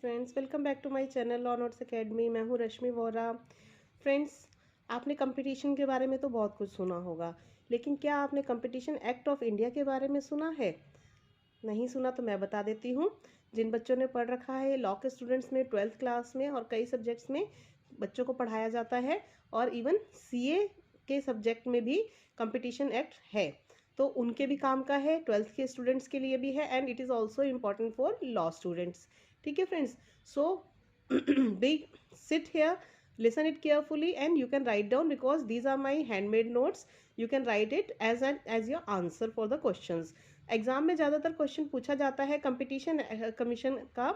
Friends, welcome back to my channel law notes academy. मैं हूँ Rashmi Vora. Friends, आपने competition के बारे में तो बहुत कुछ सुना होगा, लेकिन क्या आपने कंपटीशन एक्ट ऑफ इंडिया के बारे में सुना है? नहीं सुना तो मैं बता देती हूँ। जिन बच्चों ने पढ़ रखा है लॉ के स्टूडेंट्स में 12th क्लास में और कई सब्जेक्ट्स में बच्चों को पढ़ाया जाता है, और इवन सीए के सब्जेक्ट में भी कंपटीशन एक्ट है, तो उनके भी काम का है, 12th के स्टूडेंट्स के लिए भी है, and it is also important for law students. ठीक है friends, so be sit here, listen it carefully and you can write down, because these are my handmade notes. You can write it as your answer for the questions. Exam में ज़्यादातर question पूछा जाता है competition commission का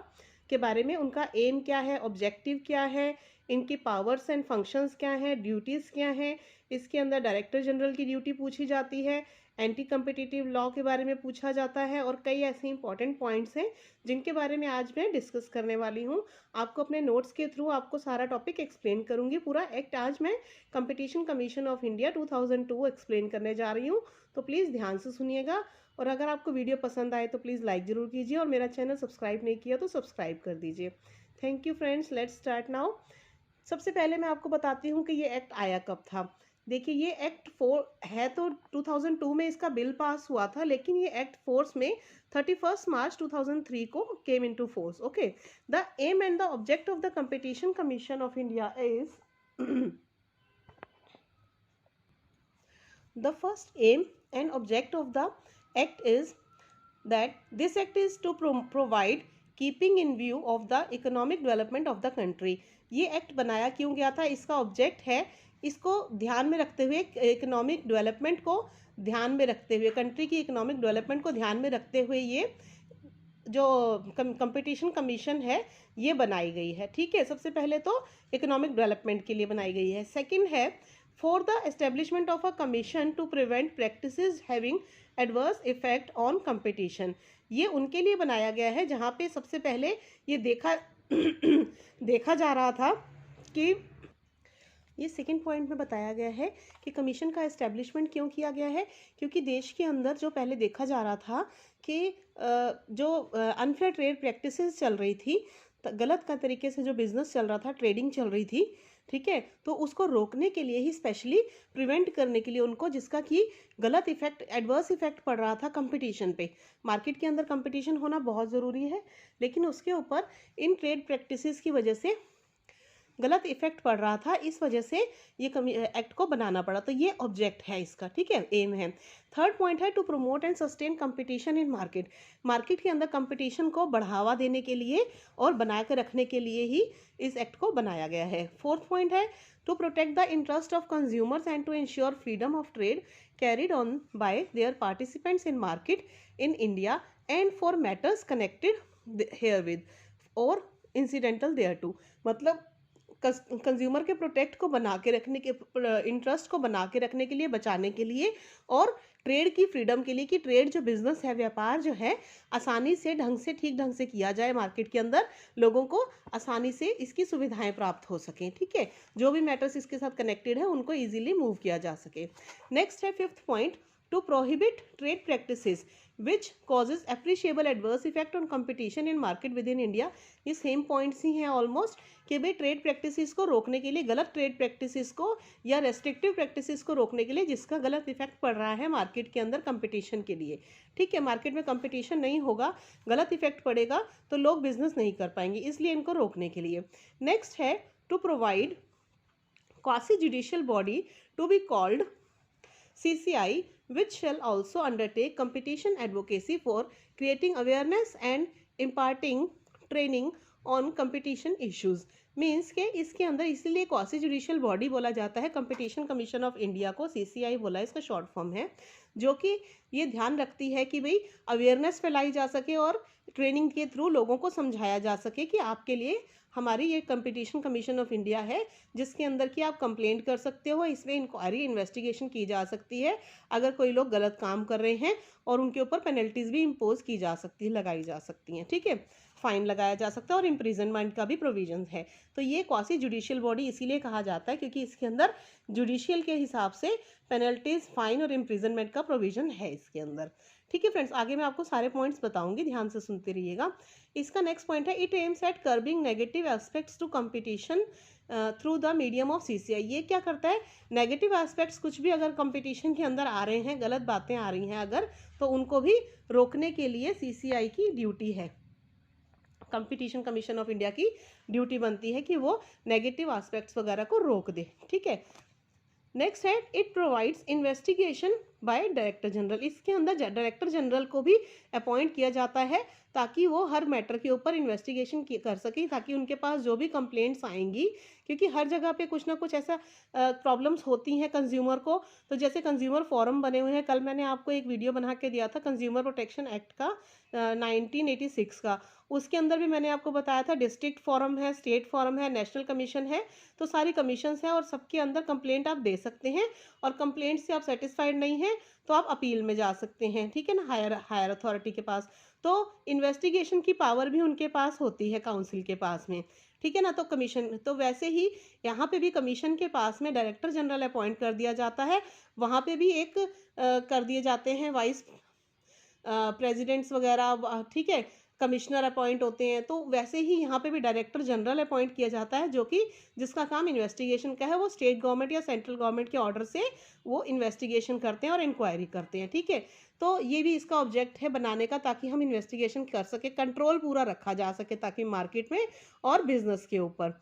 के बारे में। उनका एम क्या है, ऑब्जेक्टिव क्या है, इनकी पावर्स एंड फंक्शंस क्या हैं, ड्यूटीज़ क्या हैं। इसके अंदर डायरेक्टर जनरल की ड्यूटी पूछी जाती है, एंटी कम्पिटिटिव लॉ के बारे में पूछा जाता है, और कई ऐसे इंपॉर्टेंट पॉइंट्स हैं जिनके बारे में आज मैं डिस्कस करने वाली हूँ। आपको अपने नोट्स के थ्रू आपको सारा टॉपिक एक्सप्लेन करूँगी। पूरा एक्ट आज मैं competition commission of India 2002 explain करने जा रही हूँ, तो प्लीज़ ध्यान से सुनिएगा। और अगर आपको वीडियो पसंद आए तो प्लीज़ लाइक ज़रूर कीजिए, और मेरा चैनल सब्सक्राइब नहीं किया तो सब्सक्राइब कर दीजिए। Thank you friends, let's start now. सबसे पहले मैं आपको बताती हूँ कि ये एक्ट आया कब था। देखिए, ये एक्ट 4 है तो 2002 में इसका बिल पास हुआ था, लेकिन ये एक्ट फोर्स में 31 मार्च 2003 को came into force. Okay, the aim and the object of the competition commission of India is the first aim and object of the act is that this act is to provide keeping in view of the economic development of the country. ये act बनाया क्यों गया था, इसका object है इसको ध्यान में रखते हुए, इकोनॉमिक डेवलपमेंट को ध्यान में रखते हुए, कंट्री की इकोनॉमिक डेवलपमेंट को ध्यान में रखते हुए ये जो कंपटीशन कमीशन है ये बनाई गई है। ठीक है, सबसे पहले तो इकोनॉमिक डेवलपमेंट के लिए बनाई गई है। सेकंड है for the establishment of a commission to prevent practices having adverse effect on competition. ये उनके लिए बनाया गया है जहाँ पे सबसे पहले ये देखा जा रहा था कि ये सेकंड पॉइंट में बताया गया है कि कमीशन का एस्टेब्लिशमेंट क्यों किया गया है, क्योंकि देश के अंदर जो पहले देखा जा रहा था कि जो अनफेयर ट्रेड प्रैक्टिसेस चल रही थी, गलत का तरीके से जो बिजनेस चल रहा था, ट्रेडिंग चल रही थी, ठीक है, तो उसको रोकने के लिए ही, स्पेशली प्रिवेंट करने के लिए उनको, जिसका कि गलत इफेक्ट, एडवर्स इफेक्ट पड़ रहा था कंपटीशन पे। मार्केट के अंदर कंपटीशन होना बहुत ज़रूरी है, लेकिन उसके ऊपर इन ट्रेड प्रैक्टिसेस की वजह से गलत इफेक्ट पड़ रहा था, इस वजह से ये एक्ट को बनाना पड़ा। तो ये ऑब्जेक्ट है इसका, ठीक है, एम है। थर्ड पॉइंट है to promote and sustain competition in market. Market के अंदर कंपटीशन को बढ़ावा देने के लिए और बना कर रखने के लिए ही इस एक्ट को बनाया गया है। फोर्थ पॉइंट है to protect the interest of consumers and to ensure freedom of trade carried on by their participants in market in India and for matters connected herewith with incidental thereto. मतलब consumer के protect को बना के रखने के, interest को बना के रखने के लिए, बचाने के लिए, और ट्रेड की फ्रीडम के लिए कि ट्रेड जो बिजनेस है, व्यापार जो है, आसानी से, ढंग से, ठीक ढंग से किया जाए, मार्केट के अंदर लोगों को आसानी से इसकी सुविधाएं प्राप्त हो सकें। ठीक है, जो भी मैटर्स इसके साथ कनेक्टेड है उनको इजीली मूव किया जा सके। नेक्स्ट है fifth point two prohibit trade practices which causes appreciable adverse effect on competition in market within India। ये सेम पॉइंट्स ही हैं ऑलमोस्ट, कि भाई ट्रेड प्रैक्टिसेस को रोकने के लिए, गलत ट्रेड प्रैक्टिसेस को या रेस्ट्रिक्टिव प्रैक्टिसेस को रोकने के लिए जिसका गलत इफेक्ट पड़ रहा है मार्केट के अंदर कंपटीशन के लिए। ठीक है, मार्केट में कंपटीशन नहीं होगा, गलत इफेक्ट पड़ेगा तो लोग बिजनेस नहीं कर पाएंगे, इसलिए इनको रोकने के लिए। नेक्स्ट है to provide quasi judicial body to be called CCI, which shall also undertake competition advocacy for creating awareness and imparting training on competition issues। Means के इसके अंदर इसीलिए क्वासी जुडिशियल बॉडी बोला जाता है, कंपटीशन कमीशन ऑफ इंडिया को CCI बोला, इसका शॉर्ट फॉर्म है, जो कि ये ध्यान रखती है कि भाई अवेयरनेस फैलाई जा सके और ट्रेनिंग के थ्रू लोगों को समझाया जा सके कि आपके लिए हमारी ये कंपटीशन कमीशन ऑफ इंडिया है, जिसके अंदर कि आप कंप्लेंट कर सकते हो, इसमें इंक्वायरी, इन्वेस्टिगेशन की जा सकती है अगर कोई लोग गलत काम कर रहे हैं, और उनके ऊपर पेनल्टीज भी इम्पोज की जा सकती है, लगाई जा सकती हैं। ठीक है, फाइन लगाया जा सकता है और इम्प्रिजनमेंट का भी प्रोविजन है। तो ये क्वासी जुडिशियल बॉडी इसीलिए कहा जाता है क्योंकि इसके अंदर जुडिशियल के हिसाब से पेनल्टीज, फाइन और इम्प्रिजनमेंट का प्रोविजन है इसके अंदर। ठीक है फ्रेंड्स, आगे मैं आपको सारे पॉइंट्स बताऊंगी, ध्यान से सुनते रहिएगा। इसका नेक्स्ट पॉइंट है, it aims at curbing negative aspects to competition through the medium of CCI. ये क्या करता है, नेगेटिव एस्पेक्ट्स कुछ भी अगर कंपटीशन के अंदर आ रहे हैं, गलत बातें आ रही हैं अगर, तो उनको भी रोकने के लिए सीसीआई की ड्यूटी है, कंपटीशन कमीशन ऑफ इंडिया की ड्यूटी बनती है कि वो नेगेटिव एस्पेक्ट्स वगैरह को रोक दे। ठीक है, नेक्स्ट है, it provides investigation by director general. इसके अंदर डायरेक्टर जनरल को भी अपॉइंट किया जाता है ताकि वो हर मैटर के ऊपर इन्वेस्टिगेशन कर सके, ताकि उनके पास जो भी कंप्लेंट्स आएंगी, क्योंकि हर जगह पे कुछ ना कुछ ऐसा प्रॉब्लम्स होती हैं कंज्यूमर को। तो जैसे कंज्यूमर फोरम बने हुए हैं, कल मैंने आपको एक वीडियो बना के दिया था कंज्यूमर प्रोटेक्शन एक्ट का 1986 का, उसके अंदर भी मैंने आपको बताया था डिस्ट्रिक्ट फोरम है, स्टेट फोरम है, नेशनल कमीशन है, तो सारी कमीशंस हैं और सबके अंदर कंप्लेंट आप दे सकते हैं, और कंप्लेंट से आप सेटिस्फाइड नहीं हैं तो आप अपील में जा सकते हैं। ठीक है ना, हायर अथॉरिटी के पास। तो इन्वेस्टिगेशन की पावर भी उनके पास होती है, काउंसिल के पास में। ठीक है ना, तो कमीशन, तो वैसे ही यहाँ पे भी कमीशन के पास में डायरेक्टर जनरल अपॉइंट कर दिया जाता है, वहाँ पे भी एक कर दिए जाते हैं वाइस प्रेसिडेंट्स वगैरह। ठीक है, कमिश्नर अपॉइंट होते हैं, तो वैसे ही यहाँ पे भी डायरेक्टर जनरल अपॉइंट किया जाता है, जो कि जिसका काम इन्वेस्टिगेशन का है। वो स्टेट गवर्नमेंट या सेंट्रल गवर्नमेंट के ऑर्डर से वो इन्वेस्टिगेशन करते हैं और इंक्वायरी करते हैं। ठीक है, तो ये भी इसका ऑब्जेक्ट है बनाने का, ताकि हम इन्वेस्टिगेशन कर सके, कंट्रोल पूरा रखा जा सके ताकि मार्केट में और बिजनेस के ऊपर।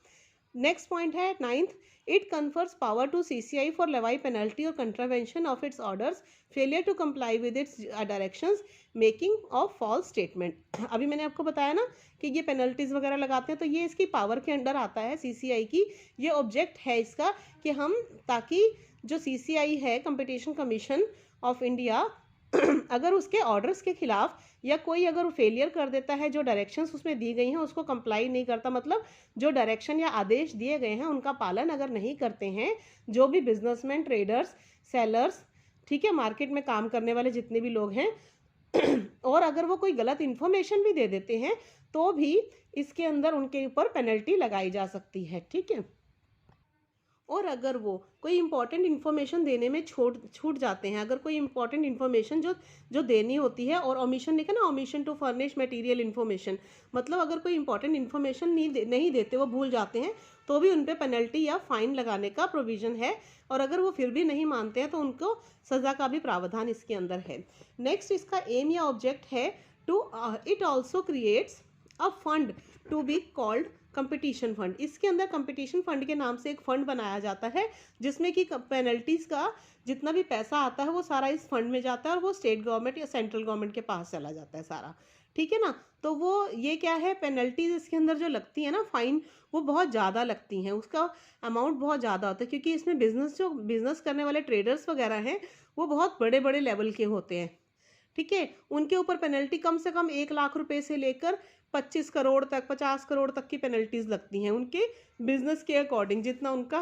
नेक्स्ट पॉइंट है 9th, it confers power to CCI for levy penalty और contravention of its orders, failure to comply with its directions, making of false statement. अभी मैंने आपको बताया ना कि ये पेनल्टीज वगैरह लगाते हैं, तो ये इसकी पावर के अंडर आता है सीसीआई की। ये ऑब्जेक्ट है इसका कि हम, ताकि जो सीसीआई है, कंपटीशन कमीशन ऑफ इंडिया, अगर उसके ऑर्डर्स के खिलाफ या कोई अगर फेलियर कर देता है, जो डायरेक्शंस उसमें दी गई हैं उसको कंप्लाई नहीं करता, मतलब जो डायरेक्शन या आदेश दिए गए हैं उनका पालन अगर नहीं करते हैं जो भी बिजनेसमैन, ट्रेडर्स, सेलर्स, ठीक है, मार्केट में काम करने वाले जितने भी लोग हैं, और अगर वो कोई गलत इन्फॉर्मेशन भी दे देते हैं तो भी इसके अंदर उनके ऊपर पेनल्टी लगाई जा सकती है। ठीक है, और अगर वो कोई इंपॉर्टेंट इन्फॉर्मेशन देने में छूट जाते हैं, अगर कोई इंपॉर्टेंट इन्फॉर्मेशन जो देनी होती है, और ओमिशन लिखा ना, omission to furnish material information, मतलब अगर कोई इंपॉर्टेंट इन्फॉर्मेशन नहीं देते, वो भूल जाते हैं, तो भी उन पे पेनल्टी या फाइन लगाने का प्रोविजन है, और अगर वो फिर भी नहीं मानते हैं तो उनको सज़ा का भी प्रावधान इसके अंदर है। नेक्स्ट इसका एम या ऑब्जेक्ट है to, it also creates a fund to be called competition fund. इसके अंदर कंपटीशन फंड के नाम से एक फंड बनाया जाता है, जिसमें कि पेनल्टीज का जितना भी पैसा आता है वो सारा इस फंड में जाता है, और वो स्टेट गवर्नमेंट या सेंट्रल गवर्नमेंट के पास चला जाता है सारा। ठीक है ना, तो वो ये क्या है, पेनल्टीज इसके अंदर जो लगती है ना, फाइन, वो बहुत ज़्यादा लगती हैं, उसका अमाउंट बहुत ज़्यादा होता है, क्योंकि इसमें बिजनेस करने वाले ट्रेडर्स वगैरह हैं वो बहुत बड़े बड़े लेवल के होते हैं। ठीक है, उनके ऊपर पेनल्टी कम से कम 1 लाख रुपए से लेकर 25 करोड़ तक, 50 करोड़ तक की पेनल्टीज लगती हैं, उनके बिजनेस के अकॉर्डिंग, जितना उनका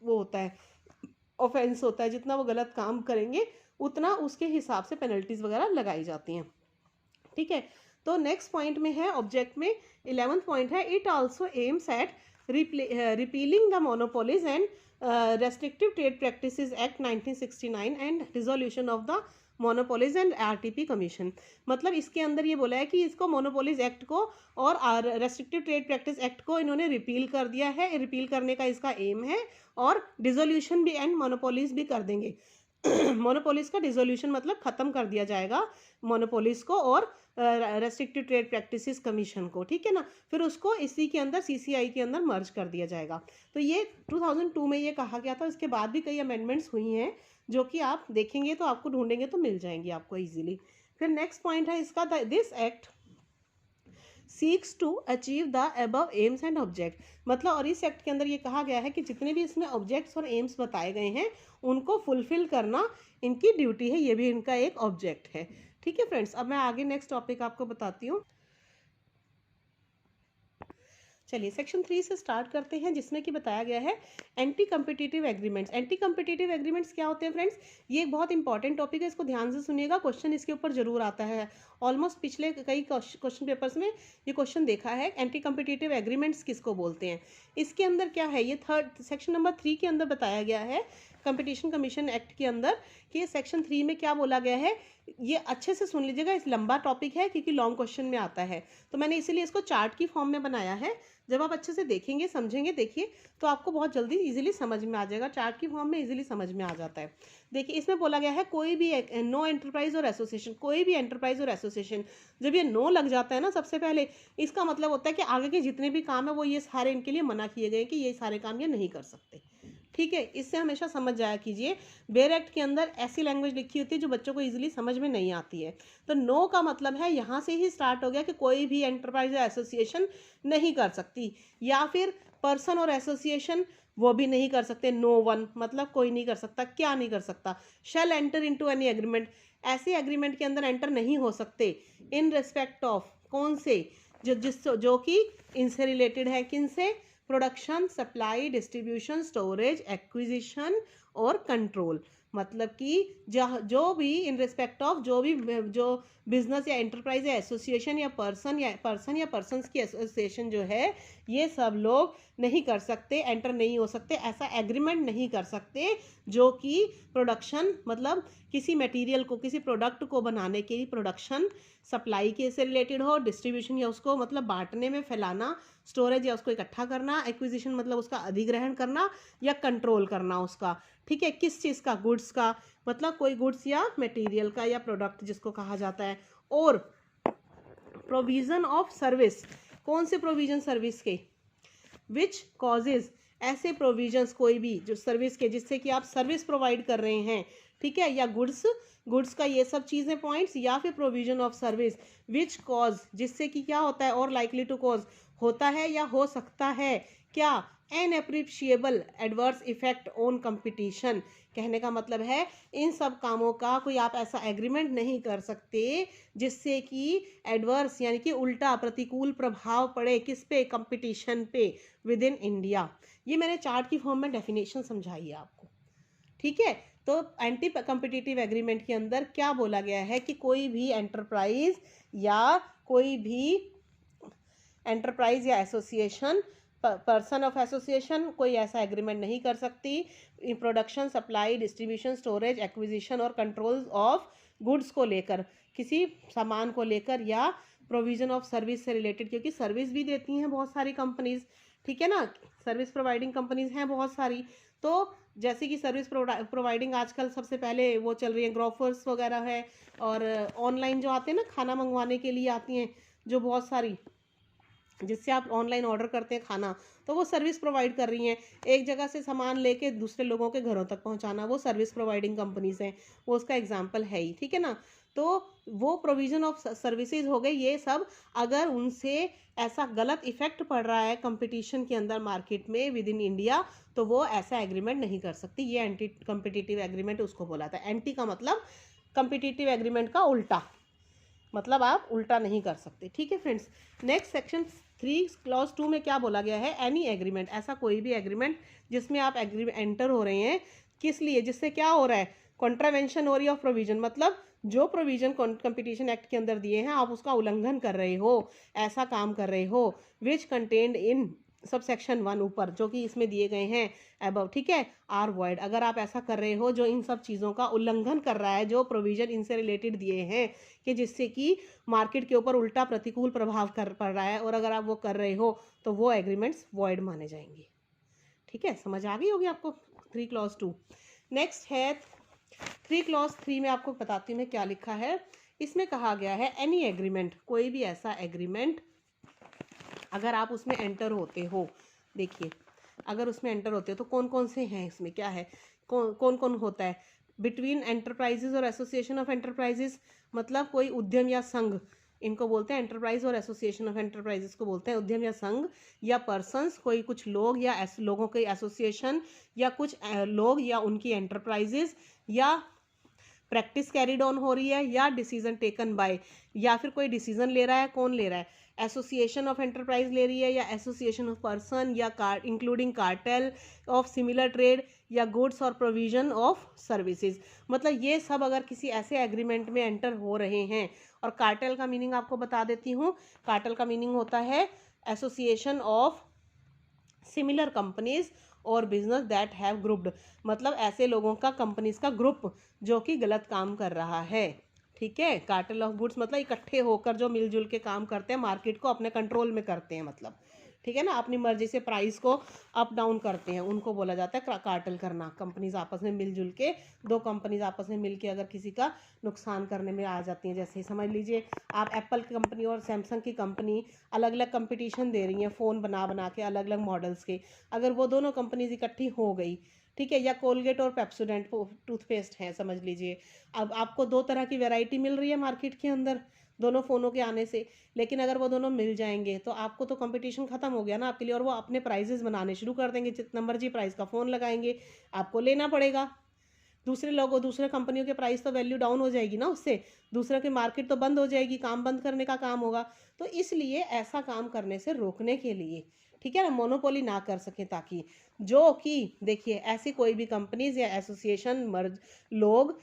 वो होता है, ऑफेंस होता है, जितना वो गलत काम करेंगे उतना उसके हिसाब से पेनल्टीज वगैरह लगाई जाती हैं। ठीक है, तो नेक्स्ट पॉइंट में है, ऑब्जेक्ट में 11th पॉइंट है, it also aims at repealing the monopolies and restrictive trade practices act 1969 and resolution of the monopolies and RTP commission. मतलब इसके अंदर ये बोला है कि इसको मोनोपोलीज एक्ट को और रेस्ट्रिक्टिव ट्रेड प्रैक्टिस एक्ट को इन्होंने रिपील कर दिया है, रिपील करने का इसका एम है, और डिसोल्यूशन भी एंड मोनोपोलीज भी कर देंगे। मोनोपोलीज का डिसोल्यूशन मतलब खत्म कर दिया जाएगा मोनोपोलीज को और रेस्ट्रिक्टिव ट्रेड प्रैक्टिसेस कमीशन को। ठीक है ना, फिर उसको इसी के अंदर सीसीआई के अंदर मर्ज कर दिया जाएगा। तो ये 2002 में ये कहा गया था, इसके बाद भी कई अमेंडमेंट्स हुई हैं जो कि आप देखेंगे तो आपको ढूंढेंगे तो मिल जाएंगी आपको इजीली। फिर नेक्स्ट पॉइंट है इसका, this act seeks to achieve the above aims and object. मतलब और इस एक्ट के अंदर ये कहा गया है कि जितने भी इसमें ऑब्जेक्ट्स और एम्स बताए गए हैं उनको फुलफिल करना इनकी ड्यूटी है, ये भी इनका एक ऑब्जेक्ट है। ठीक है फ्रेंड्स, अब मैं आगे नेक्स्ट टॉपिक आपको बताती हूँ। चलिए सेक्शन 3 से स्टार्ट करते हैं, जिसमें कि बताया गया है anti competitive agreements. Anti competitive agreements क्या होते हैं फ्रेंड्स? ये एक बहुत इंपॉर्टेंट टॉपिक है, इसको ध्यान से सुनिएगा, क्वेश्चन इसके ऊपर जरूर आता है। ऑलमोस्ट पिछले कई क्वेश्चन पेपर्स में ये क्वेश्चन देखा है, एंटी कम्पिटिटिव एग्रीमेंट्स किसको बोलते हैं। इसके अंदर क्या है, ये थर्ड सेक्शन नंबर 3 के अंदर बताया गया है, कंपटीशन कमीशन एक्ट के अंदर, कि सेक्शन 3 में क्या बोला गया है। ये अच्छे से सुन लीजिएगा, इस लंबा टॉपिक है क्योंकि लॉन्ग क्वेश्चन में आता है, तो मैंने इसीलिए इसको चार्ट की फॉर्म में बनाया है। जब आप अच्छे से देखेंगे समझेंगे, देखिए, तो आपको बहुत जल्दी इजीली समझ में आ जाएगा, चार्ट की फॉर्म में इजीली समझ में आ जाता है। देखिए इसमें बोला गया है कोई भी नो एंटरप्राइज और एसोसिएशन, कोई भी एंटरप्राइज और एसोसिएशन, जब ये नो लग जाता है ना सबसे पहले, इसका मतलब होता है कि आगे के जितने भी काम है वो ये सारे इनके लिए मना किए गए कि ये सारे काम ये नहीं कर सकते। ठीक है, इससे हमेशा समझ जाया कीजिए, बेयर एक्ट के अंदर ऐसी लैंग्वेज लिखी होती है जो बच्चों को इजीली समझ में नहीं आती है। तो नो का मतलब है यहाँ से ही स्टार्ट हो गया कि कोई भी एंटरप्राइज या एसोसिएशन नहीं कर सकती, या फिर पर्सन और एसोसिएशन वो भी नहीं कर सकते। नो वन मतलब कोई नहीं कर सकता, क्या नहीं कर सकता? शैल एंटर इनटू एनी एग्रीमेंट, ऐसे एग्रीमेंट के अंदर एंटर नहीं हो सकते इन रिस्पेक्ट ऑफ, कौन से? जो कि इनसे रिलेटेड है, किन से? Production, supply, distribution, storage, acquisition और कंट्रोल। मतलब कि जो भी इन रिस्पेक्ट ऑफ जो बिजनेस या एंटरप्राइज या एसोसिएशन या पर्सन्स की एसोसिएशन जो है, ये सब लोग नहीं कर सकते, एंटर नहीं हो सकते, ऐसा एग्रीमेंट नहीं कर सकते जो कि प्रोडक्शन मतलब किसी मटेरियल को, किसी प्रोडक्ट को बनाने के लिए प्रोडक्शन, सप्लाई के से रिलेटेड हो, डिस्ट्रीब्यूशन या उसको मतलब बांटने में फैलाना, स्टोरेज या उसको इकट्ठा करना, एक्विजिशन मतलब उसका अधिग्रहण करना या कंट्रोल करना उसका। ठीक है, किस चीज़ का? गुड्स का, मतलब कोई गुड्स या मटेरियल का या प्रोडक्ट जिसको कहा जाता है। और प्रोविजन ऑफ सर्विस, कौन से प्रोविजन? सर्विस के। विच कॉजेज, ऐसे प्रोविजंस कोई भी जो सर्विस के, जिससे कि आप सर्विस प्रोवाइड कर रहे हैं, ठीक है, या गुड्स का ये सब चीज़ें पॉइंट्स, या फिर provision of service which cause, जिससे कि क्या होता है, और लाइकली टू कॉज होता है या हो सकता है क्या? An appreciable adverse effect on competition. कहने का मतलब है इन सब कामों का कोई आप ऐसा एग्रीमेंट नहीं कर सकते जिससे कि एडवर्स यानी कि उल्टा प्रतिकूल प्रभाव पड़े, किस पे? कंपटीशन पे विद इन इंडिया। ये मैंने चार्ट की फॉर्म में डेफिनेशन समझाई है आपको। ठीक है, तो एंटी कम्पिटिटिव एग्रीमेंट के अंदर क्या बोला गया है कि कोई भी एंटरप्राइज या एसोसिएशन, पर्सन ऑफ एसोसिएशन कोई ऐसा एग्रीमेंट नहीं कर सकती in production, supply, distribution, storage, acquisition और कंट्रोल ऑफ गुड्स को लेकर, किसी सामान को लेकर, या प्रोविजन ऑफ सर्विस से रिलेटेड, क्योंकि सर्विस भी देती हैं बहुत सारी कंपनीज। ठीक है ना, सर्विस प्रोवाइडिंग कंपनीज हैं बहुत सारी। तो जैसे कि सर्विस प्रोवाइडिंग आजकल सबसे पहले वो चल रही है, ग्रोफर्स वगैरह है, और ऑनलाइन जो आते हैं ना खाना मंगवाने के लिए आती हैं जो बहुत सारी, जिससे आप ऑनलाइन ऑर्डर करते हैं खाना, तो वो सर्विस प्रोवाइड कर रही हैं। एक जगह से सामान लेके दूसरे लोगों के घरों तक पहुंचाना, वो सर्विस प्रोवाइडिंग कंपनीज हैं, वो उसका एग्जांपल है ही। ठीक है ना, तो वो प्रोविजन ऑफ सर्विसेज हो गई ये सब। अगर उनसे ऐसा गलत इफेक्ट पड़ रहा है कंपटीशन के अंदर मार्केट में विद इन इंडिया, तो वो ऐसा एग्रीमेंट नहीं कर सकती। ये एंटी कम्पिटिटिव एग्रीमेंट उसको बोला था। एंटी का मतलब कम्पिटिटिव एग्रीमेंट का उल्टा, मतलब आप उल्टा नहीं कर सकते। ठीक है फ्रेंड्स, नेक्स्ट सेक्शन 3 क्लॉज 2 में क्या बोला गया है? एनी एग्रीमेंट, ऐसा कोई भी एग्रीमेंट जिसमें आप एंटर हो रहे हैं, किस लिए? जिससे क्या हो रहा है? कॉन्ट्रावेंशन हो रही है ऑफ प्रोविजन, मतलब जो प्रोविजन कंपटीशन एक्ट के अंदर दिए हैं आप उसका उल्लंघन कर रहे हो, ऐसा काम कर रहे हो। विच कंटेन्ड इन सब सेक्शन 1 ऊपर जो कि इसमें दिए गए हैं अबव, ठीक है, आर वॉइड। अगर आप ऐसा कर रहे हो जो इन सब चीज़ों का उल्लंघन कर रहा है, जो प्रोविजन इनसे रिलेटेड दिए हैं कि जिससे कि मार्केट के ऊपर उल्टा प्रतिकूल प्रभाव पड़ रहा है, और अगर आप वो कर रहे हो तो वो एग्रीमेंट्स वॉइड माने जाएंगे। ठीक है, समझ आ गई होगी आपको 3 क्लॉज 2। नेक्स्ट है 3 क्लॉज 3 में आपको बताती हूँ मैं क्या लिखा है। इसमें कहा गया है एनी एग्रीमेंट, कोई भी ऐसा एग्रीमेंट अगर आप उसमें एंटर होते हो, देखिए अगर उसमें एंटर होते हो तो कौन कौन से हैं, इसमें क्या है, कौन कौन होता है? बिटवीन एंटरप्राइजेज और एसोसिएशन ऑफ एंटरप्राइजेज, मतलब कोई उद्यम या संघ, इनको बोलते हैं एंटरप्राइज और एसोसिएशन ऑफ एंटरप्राइजेज को बोलते हैं उद्यम या संघ, या पर्सन्स कोई कुछ लोग या लोगों के एसोसिएशन, या कुछ लोग या उनकी एंटरप्राइजेज, या प्रैक्टिस कैरिड ऑन हो रही है या डिसीजन टेकन बाय, या फिर कोई डिसीजन ले रहा है, कौन ले रहा है, एसोसिएशन ऑफ एंटरप्राइज ले रही है या एसोसिएशन ऑफ पर्सन या including cartel of similar trade या गुड्स और प्रोविजन ऑफ सर्विसेज। मतलब ये सब अगर किसी ऐसे एग्रीमेंट में एंटर हो रहे हैं, और कार्टेल का मीनिंग आपको बता देती हूँ, कार्टेल का मीनिंग होता है एसोसिएशन ऑफ सिमिलर कंपनीज और बिजनेस दैट हैव ग्रुप्ड, मतलब ऐसे लोगों का, कंपनीज का ग्रुप जो कि गलत काम कर रहा है। ठीक है, कार्टेल ऑफ गुड्स मतलब इकट्ठे होकर जो मिलजुल के काम करते हैं, मार्केट को अपने कंट्रोल में करते हैं, मतलब ठीक है ना, अपनी मर्जी से प्राइस को अप डाउन करते हैं, उनको बोला जाता है कार्टेल करना। कंपनीज आपस में मिलजुल के, दो कंपनीज आपस में मिलके अगर किसी का नुकसान करने में आ जाती हैं, जैसे समझ लीजिए आप एप्पल की कंपनी और सैमसंग की कंपनी अलग अलग कंपटीशन दे रही हैं फ़ोन बना बना के अलग अलग मॉडल्स के, अगर वो दोनों कंपनीज इकट्ठी हो गई, ठीक है, या कोलगेट और पेप्सोडेंट टूथपेस्ट है समझ लीजिए, अब आपको दो तरह की वैरायटी मिल रही है मार्केट के अंदर दोनों फ़ोनों के आने से, लेकिन अगर वो दोनों मिल जाएंगे तो आपको तो कंपटीशन खत्म हो गया ना आपके लिए, और वो अपने प्राइजेस बनाने शुरू कर देंगे, जितना मर्जी प्राइस का फ़ोन लगाएंगे आपको लेना पड़ेगा। दूसरे लोगों, दूसरे कंपनियों के प्राइस तो वैल्यू डाउन हो जाएगी ना, उससे दूसरे की मार्केट तो बंद हो जाएगी, काम बंद करने का काम होगा। तो इसलिए ऐसा काम करने से रोकने के लिए, ठीक है ना, मोनोपोली ना कर सके, ताकि जो कि देखिए ऐसी कोई भी कंपनीज या एसोसिएशन मर्ज लोग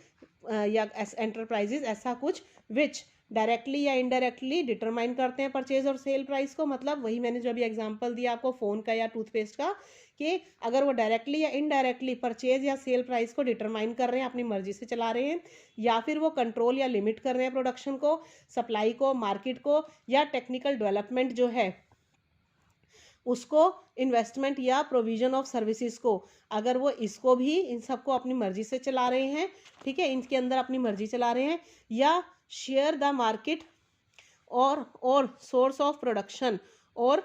या एंटरप्राइजेज ऐसा कुछ विच डायरेक्टली या इनडायरेक्टली डिटरमाइन करते हैं परचेज और सेल प्राइस को, मतलब वही मैंने जो अभी एग्जांपल दिया आपको फ़ोन का या टूथपेस्ट का, कि अगर वो डायरेक्टली या इनडायरेक्टली परचेज या सेल प्राइस को डिटरमाइन कर रहे हैं, अपनी मर्जी से चला रहे हैं, या फिर वो कंट्रोल या लिमिट कर रहे हैं प्रोडक्शन को, सप्लाई को, मार्केट को, या टेक्निकल डेवलपमेंट जो है उसको, इन्वेस्टमेंट या प्रोविजन ऑफ सर्विसेज को, अगर वो इसको भी, इन सबको अपनी मर्जी से चला रहे हैं, ठीक है, इनके अंदर अपनी मर्जी चला रहे हैं, या शेयर द मार्केट और सोर्स ऑफ प्रोडक्शन और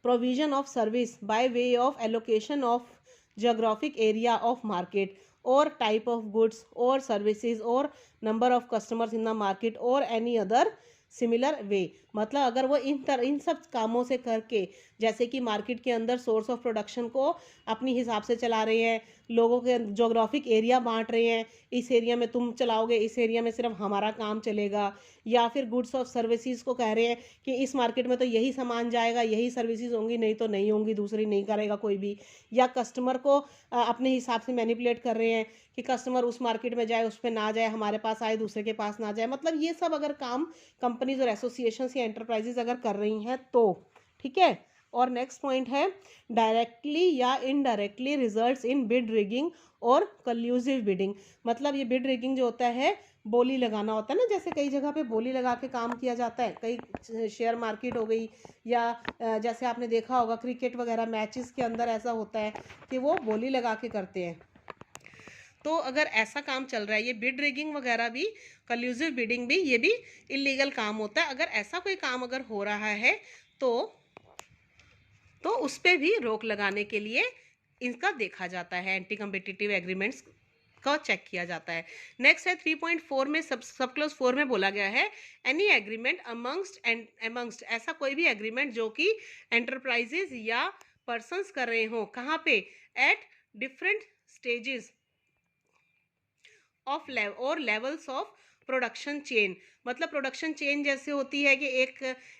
provision of service by way of allocation of geographic area of market or type of goods or services or number of customers in the market or any other similar way, मतलब अगर वो इन सब कामों से करके, जैसे कि मार्केट के अंदर सोर्स ऑफ प्रोडक्शन को अपनी हिसाब से चला रहे हैं, लोगों के जोग्राफिक एरिया बांट रहे हैं, इस एरिया में तुम चलाओगे, इस एरिया में सिर्फ हमारा काम चलेगा, या फिर गुड्स ऑफ सर्विसेज को कह रहे हैं कि इस मार्केट में तो यही सामान जाएगा, यही सर्विसेज होंगी, नहीं तो नहीं होंगी, दूसरी नहीं करेगा कोई भी, या कस्टमर को अपने हिसाब से मैनिपुलेट कर रहे हैं कि कस्टमर उस मार्केट में जाए, उस पर ना जाए, हमारे पास आए, दूसरे के पास ना जाए। मतलब ये सब अगर काम कंपनीज और एसोसिएशन या एंटरप्राइजेज अगर कर रही हैं तो, ठीक है। और नेक्स्ट पॉइंट है डायरेक्टली या indirectly results in bid rigging और कल्यूसिव बिडिंग। मतलब ये बिड रिगिंग जो होता है, बोली लगाना होता है ना, जैसे कई जगह पे बोली लगा के काम किया जाता है, कई शेयर मार्केट हो गई, या जैसे आपने देखा होगा क्रिकेट वगैरह मैचेस के अंदर ऐसा होता है कि वो बोली लगा के करते हैं। तो अगर ऐसा काम चल रहा है, ये बिड रिगिंग वगैरह भी, कल्यूसिव बिडिंग भी, ये भी इलीगल काम होता है। अगर ऐसा कोई काम अगर हो रहा है तो उस पर भी रोक लगाने के लिए इनका देखा जाता है, एंटी कम्पिटिटिव एग्रीमेंट्स का चेक किया जाता है। नेक्स्ट है 3.4 में सब क्लोज 4 में बोला गया है एनी एग्रीमेंट अमंगस्ट ऐसा कोई भी एग्रीमेंट जो कि एंटरप्राइजेज या पर्संस कर रहे हो, कहाँ पे, at different stages of levels of production chain. मतलब प्रोडक्शन चेन जैसे होती है कि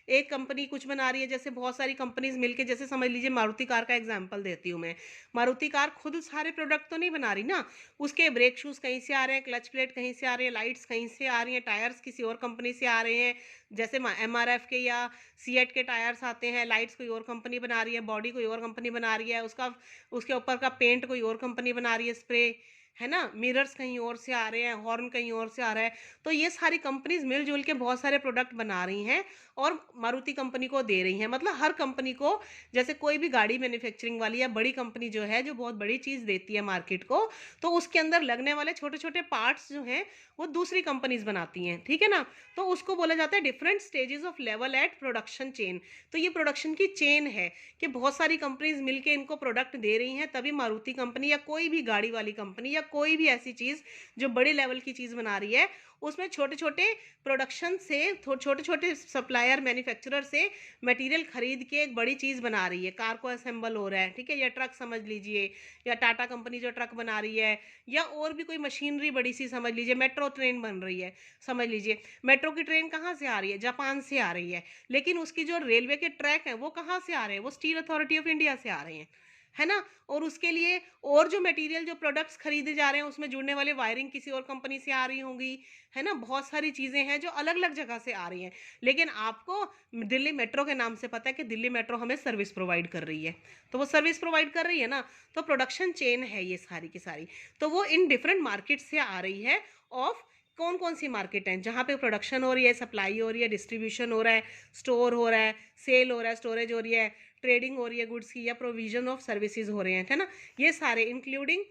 एक कंपनी कुछ बना रही है, जैसे बहुत सारी कंपनीज मिलके, जैसे समझ लीजिए मारुति कार का एग्जांपल देती हूँ मैं। मारुति कार खुद सारे प्रोडक्ट तो नहीं बना रही ना, उसके ब्रेक शूज कहीं से आ रहे हैं, क्लच प्लेट कहीं से आ रही है, लाइट्स कहीं से आ रही हैं, टायर्स किसी और कंपनी से आ रहे हैं, जैसे MRF के या सीएट के टायर्स आते हैं, लाइट्स कोई और कंपनी बना रही है, बॉडी कोई और कंपनी बना रही है, उसके ऊपर का पेंट कोई और कंपनी बना रही है, स्प्रे है ना, मिरर्स कहीं और से आ रहे हैं, हॉर्न कहीं और से आ रहा है। तो ये सारी कंपनीज मिलजुल के बहुत सारे प्रोडक्ट बना रही हैं और मारुति कंपनी को दे रही हैं। मतलब हर कंपनी को, जैसे कोई भी गाड़ी मैन्युफैक्चरिंग वाली या बड़ी कंपनी जो है, जो बहुत बड़ी चीज़ देती है मार्केट को, तो उसके अंदर लगने वाले छोटे छोटे पार्ट्स जो हैं वो दूसरी कंपनीज बनाती हैं, ठीक है ना। तो उसको बोला जाता है different stages of level at production chain. तो ये प्रोडक्शन की चेन है कि बहुत सारी कंपनीज मिलके इनको प्रोडक्ट दे रही हैं, तभी मारुति कंपनी या कोई भी गाड़ी वाली कंपनी या कोई भी ऐसी चीज़ जो बड़े लेवल की चीज़ बना रही है, उसमें छोटे छोटे प्रोडक्शन से, छोटे छोटे सप्लायर मैन्युफैक्चरर से मटेरियल खरीद के एक बड़ी चीज़ बना रही है, कार को असेंबल हो रहा है, ठीक है, या ट्रक समझ लीजिए, या टाटा कंपनी जो ट्रक बना रही है, या और भी कोई मशीनरी बड़ी सी समझ लीजिए, मेट्रो ट्रेन बन रही है, समझ लीजिए मेट्रो की ट्रेन कहाँ से आ रही है, जापान से आ रही है, लेकिन उसकी जो रेलवे के ट्रैक है वो कहाँ से आ रहे हैं, वो स्टील अथॉरिटी ऑफ इंडिया से आ रहे हैं, है ना। और उसके लिए और जो मटेरियल, जो प्रोडक्ट्स खरीदे जा रहे हैं, उसमें जुड़ने वाले वायरिंग किसी और कंपनी से आ रही होंगी, है ना। बहुत सारी चीज़ें हैं जो अलग अलग जगह से आ रही हैं, लेकिन आपको दिल्ली मेट्रो के नाम से पता है कि दिल्ली मेट्रो हमें सर्विस प्रोवाइड कर रही है, तो वो सर्विस प्रोवाइड कर रही है ना, तो प्रोडक्शन चेन है ये सारी की सारी, तो वो इन डिफरेंट मार्केट से आ रही है। ऑफ कौन कौन सी मार्केट हैं जहाँ पे प्रोडक्शन हो रही है, सप्लाई हो रही है, डिस्ट्रीब्यूशन हो रहा है, स्टोर हो रहा है, सेल हो रहा है, स्टोरेज हो रही है, ट्रेडिंग हो रही है गुड्स की, या प्रोविजन ऑफ सर्विसेज हो रहे हैं, है ना। ये सारे इंक्लूडिंग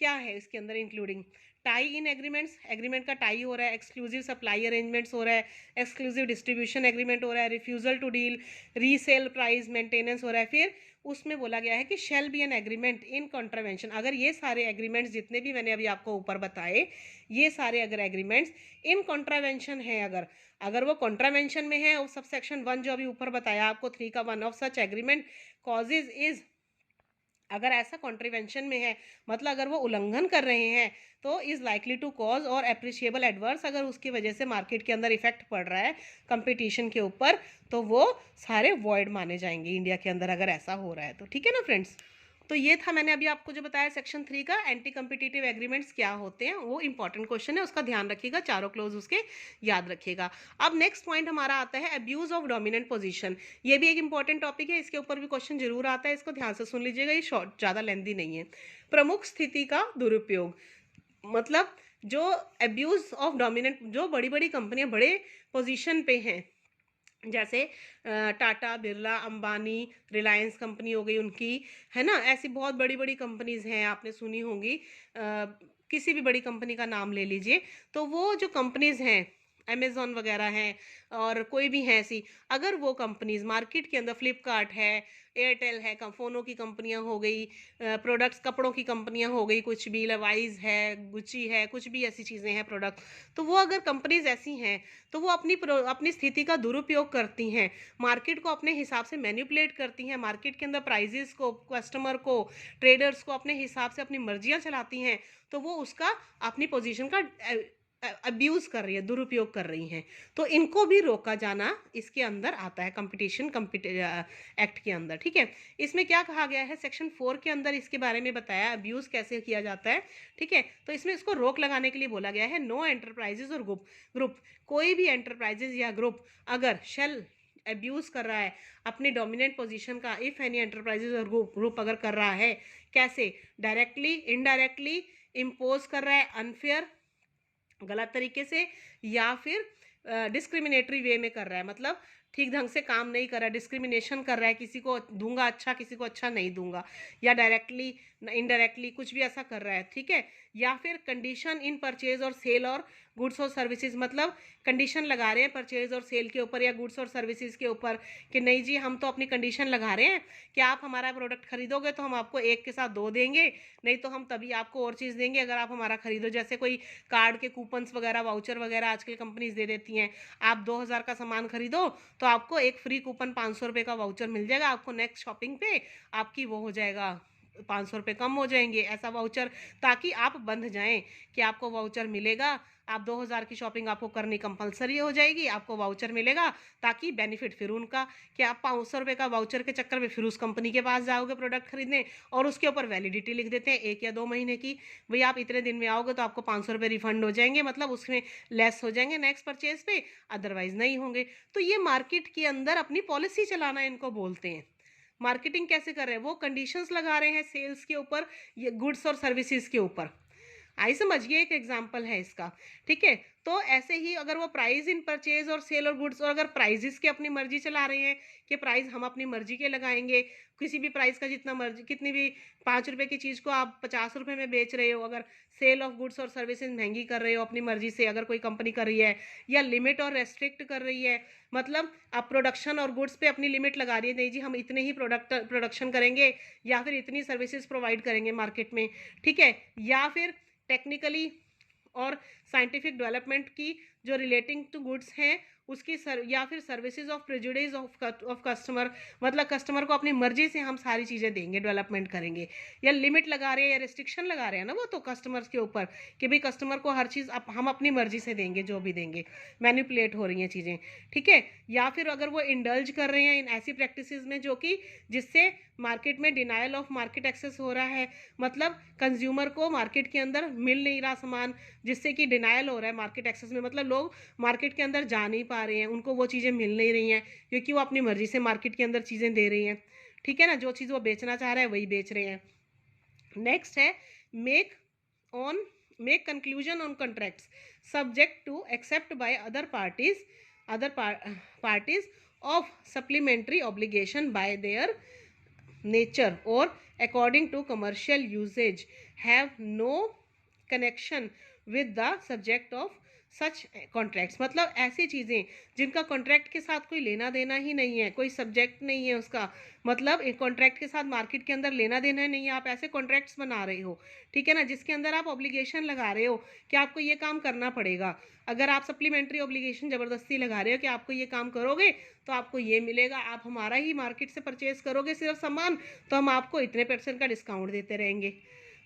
क्या है इसके अंदर, including tie in agreements, agreement का टाई हो रहा है, एक्सक्लूसिव सप्लाई अरेंजमेंट्स हो रहा है, एक्सक्लूसिव डिस्ट्रीब्यूशन एग्रीमेंट हो रहा है, refusal to deal, resale price maintenance हो रहा है। फिर उसमें बोला गया है कि shall be an agreement in contravention, अगर ये सारे एग्रीमेंट्स जितने भी मैंने अभी आपको ऊपर बताए, ये सारे अगर एग्रीमेंट्स इन कॉन्ट्रावेंशन है, अगर अगर वो कॉन्ट्रावेंशन में है, सब सेक्शन 1 जो अभी ऊपर बताया आपको 3 का 1 of such agreement causes is, अगर ऐसा कॉन्ट्रीवेंशन में है, मतलब अगर वो उल्लंघन कर रहे हैं, तो इज लाइकली टू कॉज और एप्रिशिएबल एडवर्स, अगर उसकी वजह से मार्केट के अंदर इफेक्ट पड़ रहा है कंपटीशन के ऊपर, तो वो सारे वॉइड माने जाएंगे इंडिया के अंदर, अगर ऐसा हो रहा है तो, ठीक है ना फ्रेंड्स। तो ये था मैंने अभी आपको जो बताया सेक्शन 3 का, एंटी कम्पिटिटिव एग्रीमेंट्स क्या होते हैं, वो इंपॉर्टेंट क्वेश्चन है, उसका ध्यान रखिएगा, चारों क्लोज उसके याद रखिएगा। अब नेक्स्ट पॉइंट हमारा आता है अब्यूज ऑफ डोमिनेंट पोजीशन, ये भी एक इंपॉर्टेंट टॉपिक है, इसके ऊपर भी क्वेश्चन जरूर आता है, इसको ध्यान से सुन लीजिएगा, ये शॉर्ट ज़्यादा लेंथी नहीं है। प्रमुख स्थिति का दुरुपयोग, मतलब जो अब्यूज ऑफ डोमिनेंट, जो बड़ी बड़ी कंपनियां बड़े पोजीशन पे हैं, जैसे टाटा, बिरला, अंबानी, रिलायंस कंपनी हो गई उनकी, है ना, ऐसी बहुत बड़ी बड़ी कंपनीज हैं, आपने सुनी होंगी, किसी भी बड़ी कंपनी का नाम ले लीजिए, तो वो जो कंपनीज हैं, अमेजोन वगैरह हैं, और कोई भी है ऐसी, अगर वो कंपनीज मार्केट के अंदर, फ्लिपकार्ट है, एयरटेल है, फ़ोनों की कंपनियां हो गई, प्रोडक्ट्स कपड़ों की कंपनियां हो गई, कुछ भी लेवाइज है, गुची है, कुछ भी ऐसी चीज़ें हैं प्रोडक्ट, तो वो अगर कंपनीज ऐसी हैं, तो वो अपनी स्थिति का दुरुपयोग करती हैं, मार्केट को अपने हिसाब से मैनिपुलेट करती हैं, मार्केट के अंदर प्राइजेस को, कस्टमर को, ट्रेडर्स को अपने हिसाब से अपनी मर्जियां चलाती हैं, तो वो उसका अपनी पोजीशन का अब्यूज कर रही है, दुरुपयोग कर रही हैं, तो इनको भी रोका जाना इसके अंदर आता है कंपटीशन एक्ट के अंदर, ठीक है। इसमें क्या कहा गया है, सेक्शन 4 के अंदर इसके बारे में बताया अब्यूज कैसे किया जाता है, ठीक है। तो इसमें इसको रोक लगाने के लिए बोला गया है, नो एंटरप्राइजेज और ग्रुप, कोई भी एंटरप्राइजेज या ग्रुप अगर शेल अब्यूज कर रहा है अपने डोमिनेंट पोजीशन का, इफ एनी एंटरप्राइजेज और ग्रुप अगर कर रहा है, कैसे, डायरेक्टली, इनडायरेक्टली इम्पोज कर रहा है, अनफेयर गलत तरीके से, या फिर डिस्क्रिमिनेटरी वे में कर रहा है, मतलब ठीक ढंग से काम नहीं कर रहा है, डिस्क्रिमिनेशन कर रहा है, किसी को दूंगा अच्छा, किसी को अच्छा नहीं दूंगा, या डायरेक्टली इनडायरेक्टली कुछ भी ऐसा कर रहा है, ठीक है। या फिर कंडीशन इन परचेज और सेल और गुड्स और सर्विसेज, मतलब कंडीशन लगा रहे हैं परचेज और सेल के ऊपर या गुड्स और सर्विसेज के ऊपर, कि नहीं जी हम तो अपनी कंडीशन लगा रहे हैं कि आप हमारा प्रोडक्ट खरीदोगे तो हम आपको एक के साथ दो देंगे, नहीं तो हम तभी आपको और चीज़ देंगे अगर आप हमारा खरीदो, जैसे कोई कार्ड के कूपन्स वगैरह, वाउचर वगैरह आजकल कंपनीज दे देती हैं, आप 2000 का सामान खरीदो तो आपको एक फ्री कूपन 500 रुपये का वाउचर मिल जाएगा, आपको नेक्स्ट शॉपिंग पे आपकी वो हो जाएगा, 500 रुपये कम हो जाएंगे, ऐसा वाउचर, ताकि आप बंध जाएं कि आपको वाउचर मिलेगा, आप 2000 की शॉपिंग आपको करनी कंपलसरी हो जाएगी, आपको वाउचर मिलेगा, ताकि बेनिफिट फिर उनका कि आप 500 रुपये का वाउचर के चक्कर में फिर उस कंपनी के पास जाओगे प्रोडक्ट खरीदने, और उसके ऊपर वैलिडिटी लिख देते हैं 1 या 2 महीने की, भाई आप इतने दिन में आओगे तो आपको 500 रुपये रिफंड हो जाएंगे, मतलब उसमें लेस हो जाएंगे नेक्स्ट परचेज पे, अदरवाइज नहीं होंगे। तो ये मार्केट के अंदर अपनी पॉलिसी चलाना इनको बोलते हैं। मार्केटिंग कैसे कर रहे हैं, वो कंडीशंस लगा रहे हैं सेल्स के ऊपर, ये गुड्स और सर्विसेज के ऊपर, आई समझिए, एक एग्जांपल है इसका, ठीक है। तो ऐसे ही अगर वो प्राइस इन परचेज और सेल और गुड्स, और अगर प्राइजेस की अपनी मर्जी चला रहे हैं कि प्राइस हम अपनी मर्जी के लगाएंगे, किसी भी प्राइस का जितना मर्जी, कितनी भी 5 रुपए की चीज़ को आप 50 रुपए में बेच रहे हो, अगर सेल ऑफ गुड्स और सर्विसेज महंगी कर रहे हो अपनी मर्जी से, अगर कोई कंपनी कर रही है, या लिमिट और रेस्ट्रिक्ट कर रही है, मतलब आप प्रोडक्शन और गुड्स पे अपनी लिमिट लगा रही है, नहीं जी हम इतने ही प्रोडक्शन करेंगे या फिर इतनी सर्विसेज प्रोवाइड करेंगे मार्केट में, ठीक है। या फिर टेक्निकली और साइंटिफिक डेवलपमेंट की जो रिलेटिंग टू गुड्स हैं उसकी या फिर services of prejudice of customer, मतलब कस्टमर को अपनी मर्जी से हम सारी चीज़ें देंगे, डेवलपमेंट करेंगे। या लिमिट लगा रहे हैं या रिस्ट्रिक्शन लगा रहे हैं ना वो तो कस्टमर्स के ऊपर कि भाई कस्टमर को हर चीज़ हम अपनी मर्जी से देंगे, जो भी देंगे, मैनिपुलेट हो रही हैं चीज़ें, ठीक है। या फिर अगर वो इंडल्ज कर रहे हैं इन ऐसी प्रैक्टिसेस में जो कि जिससे मार्केट में डिनायल ऑफ मार्केट एक्सेस हो रहा है, मतलब कंज्यूमर को मार्केट के अंदर मिल नहीं रहा सामान, जिससे कि डिनायल हो रहा है मार्केट एक्सेस में, मतलब लोग मार्केट के अंदर जा नहीं पा रहे हैं, उनको वो चीज़ें मिल नहीं रही हैं क्योंकि वो अपनी मर्जी से मार्केट के अंदर चीज़ें दे रही हैं, ठीक है ना। जो चीज़ वो बेचना चाह रहा है वही बेच रहे हैं। नेक्स्ट है make conclusion on contracts subject to accept by other parties of supplementary obligation by their nature or according to commercial usage have no connection with the subject of such contracts, मतलब ऐसी चीज़ें जिनका contract के साथ कोई लेना देना ही नहीं है, कोई सब्जेक्ट नहीं है उसका, मतलब एक कॉन्ट्रैक्ट के साथ मार्केट के अंदर लेना देना नहीं है, आप ऐसे कॉन्ट्रैक्ट्स बना रहे हो, ठीक है ना, जिसके अंदर आप ऑब्लिगेशन लगा रहे हो कि आपको ये काम करना पड़ेगा। अगर आप सप्लीमेंट्री ऑब्लिगेशन ज़बरदस्ती लगा रहे हो कि आपको ये काम करोगे तो आपको ये मिलेगा, आप हमारा ही मार्केट से परचेज करोगे सिर्फ सामान तो हम आपको इतने % का डिस्काउंट देते रहेंगे,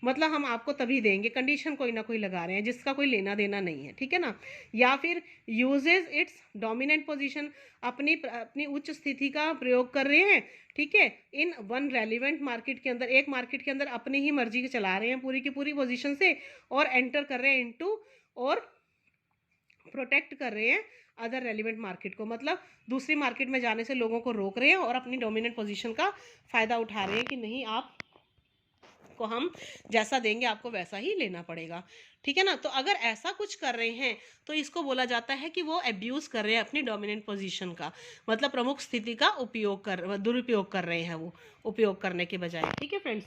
मतलब हम आपको तभी देंगे, कंडीशन कोई ना कोई लगा रहे हैं जिसका कोई लेना देना नहीं है, ठीक है ना। या फिर यूजेज इट्स डोमिनेंट पोजीशन, अपनी उच्च स्थिति का प्रयोग कर रहे हैं, ठीक है, इन वन रेलिवेंट मार्केट के अंदर, एक मार्केट के अंदर अपनी ही मर्जी के चला रहे हैं पूरी की पूरी पोजीशन से, और एंटर कर रहे हैं इनटू और प्रोटेक्ट कर रहे हैं अदर रेलिवेंट मार्केट को, मतलब दूसरी मार्केट में जाने से लोगों को रोक रहे हैं और अपनी डोमिनेंट पोजीशन का फ़ायदा उठा रहे हैं कि नहीं, आप को हम जैसा देंगे आपको वैसा ही लेना पड़ेगा, ठीक है ना। तो अगर ऐसा कुछ कर रहे हैं तो इसको बोला जाता है कि वो एब्यूज़ कर रहे हैं अपनी डोमिनेंट पोजीशन का, मतलब प्रमुख स्थिति का दुरुपयोग कर रहे हैं वो उपयोग करने के बजाय, ठीक है फ्रेंड्स।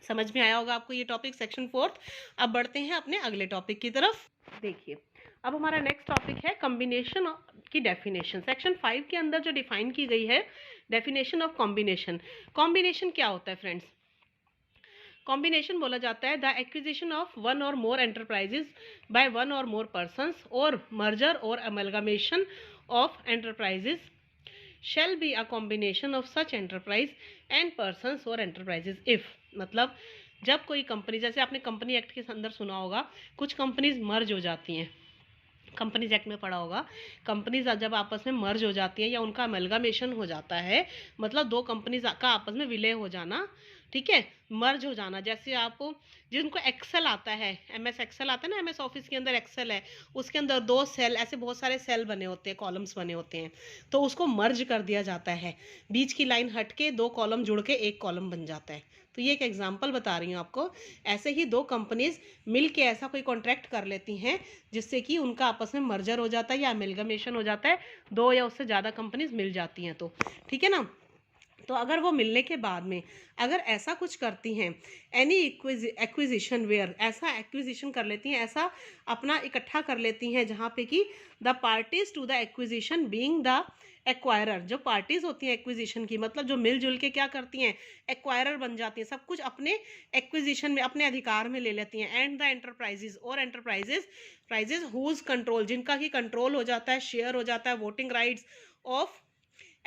समझ में आया होगा आपको ये टॉपिक सेक्शन 4। अब बढ़ते हैं अपने अगले टॉपिक की तरफ। देखिए अब हमारा नेक्स्ट टॉपिक है कॉम्बिनेशन की डेफिनेशन। सेक्शन 5 के अंदर जो डिफाइन की गई है डेफिनेशन ऑफ कॉम्बिनेशन। कॉम्बिनेशन क्या होता है फ्रेंड्स? कॉम्बिनेशन बोला जाता है द एक्विजिशन ऑफ वन और मोर एंटरप्राइजेज बाय वन और मोर पर्सन्स और मर्जर और amalgamation of enterprises shall be a combination of such enterprise and persons or enterprises if, मतलब जब कोई कंपनी, जैसे आपने कंपनी एक्ट के अंदर सुना होगा कुछ कंपनीज मर्ज हो जाती हैं, कंपनीज एक्ट में पढ़ा होगा, कंपनीज जब आपस में मर्ज हो जाती हैं या उनका अमलगमेशन हो जाता है, मतलब दो कंपनीज का आपस में विलय हो जाना, ठीक है, मर्ज हो जाना। जैसे आप जिनको एक्सेल आता है, MS एक्सेल आता है ना, MS ऑफिस के अंदर एक्सेल है, उसके अंदर 2 सेल, ऐसे बहुत सारे सेल बने होते हैं, कॉलम्स बने होते हैं, तो उसको मर्ज कर दिया जाता है, बीच की लाइन हट के 2 कॉलम जुड़ के 1 कॉलम बन जाता है। तो ये एक एग्जांपल बता रही हूँ आपको। ऐसे ही 2 कंपनीज मिल के ऐसा कोई कॉन्ट्रैक्ट कर लेती हैं जिससे कि उनका आपस में मर्जर हो जाता है या अमेलगमेशन हो जाता है, 2 या उससे ज़्यादा कंपनीज मिल जाती हैं तो, ठीक है ना। तो अगर वो मिलने के बाद में अगर ऐसा कुछ करती हैं, एनी एक्विजिशन वेयर, ऐसा एक्विजिशन कर लेती हैं, ऐसा अपना इकट्ठा कर लेती हैं जहाँ पे कि the parties to the acquisition being the acquirer, जो पार्टीज होती हैं एक्विजिशन की, मतलब जो मिलजुल के क्या करती हैं, एक्वायरर बन जाती हैं, सब कुछ अपने एक्विजिशन में, अपने अधिकार में ले लेती हैं। एंड द एंटरप्राइजेज, और एंटरप्राइजेज हुज कंट्रोल, जिनका ही कंट्रोल हो जाता है, शेयर हो जाता है, वोटिंग राइट्स ऑफ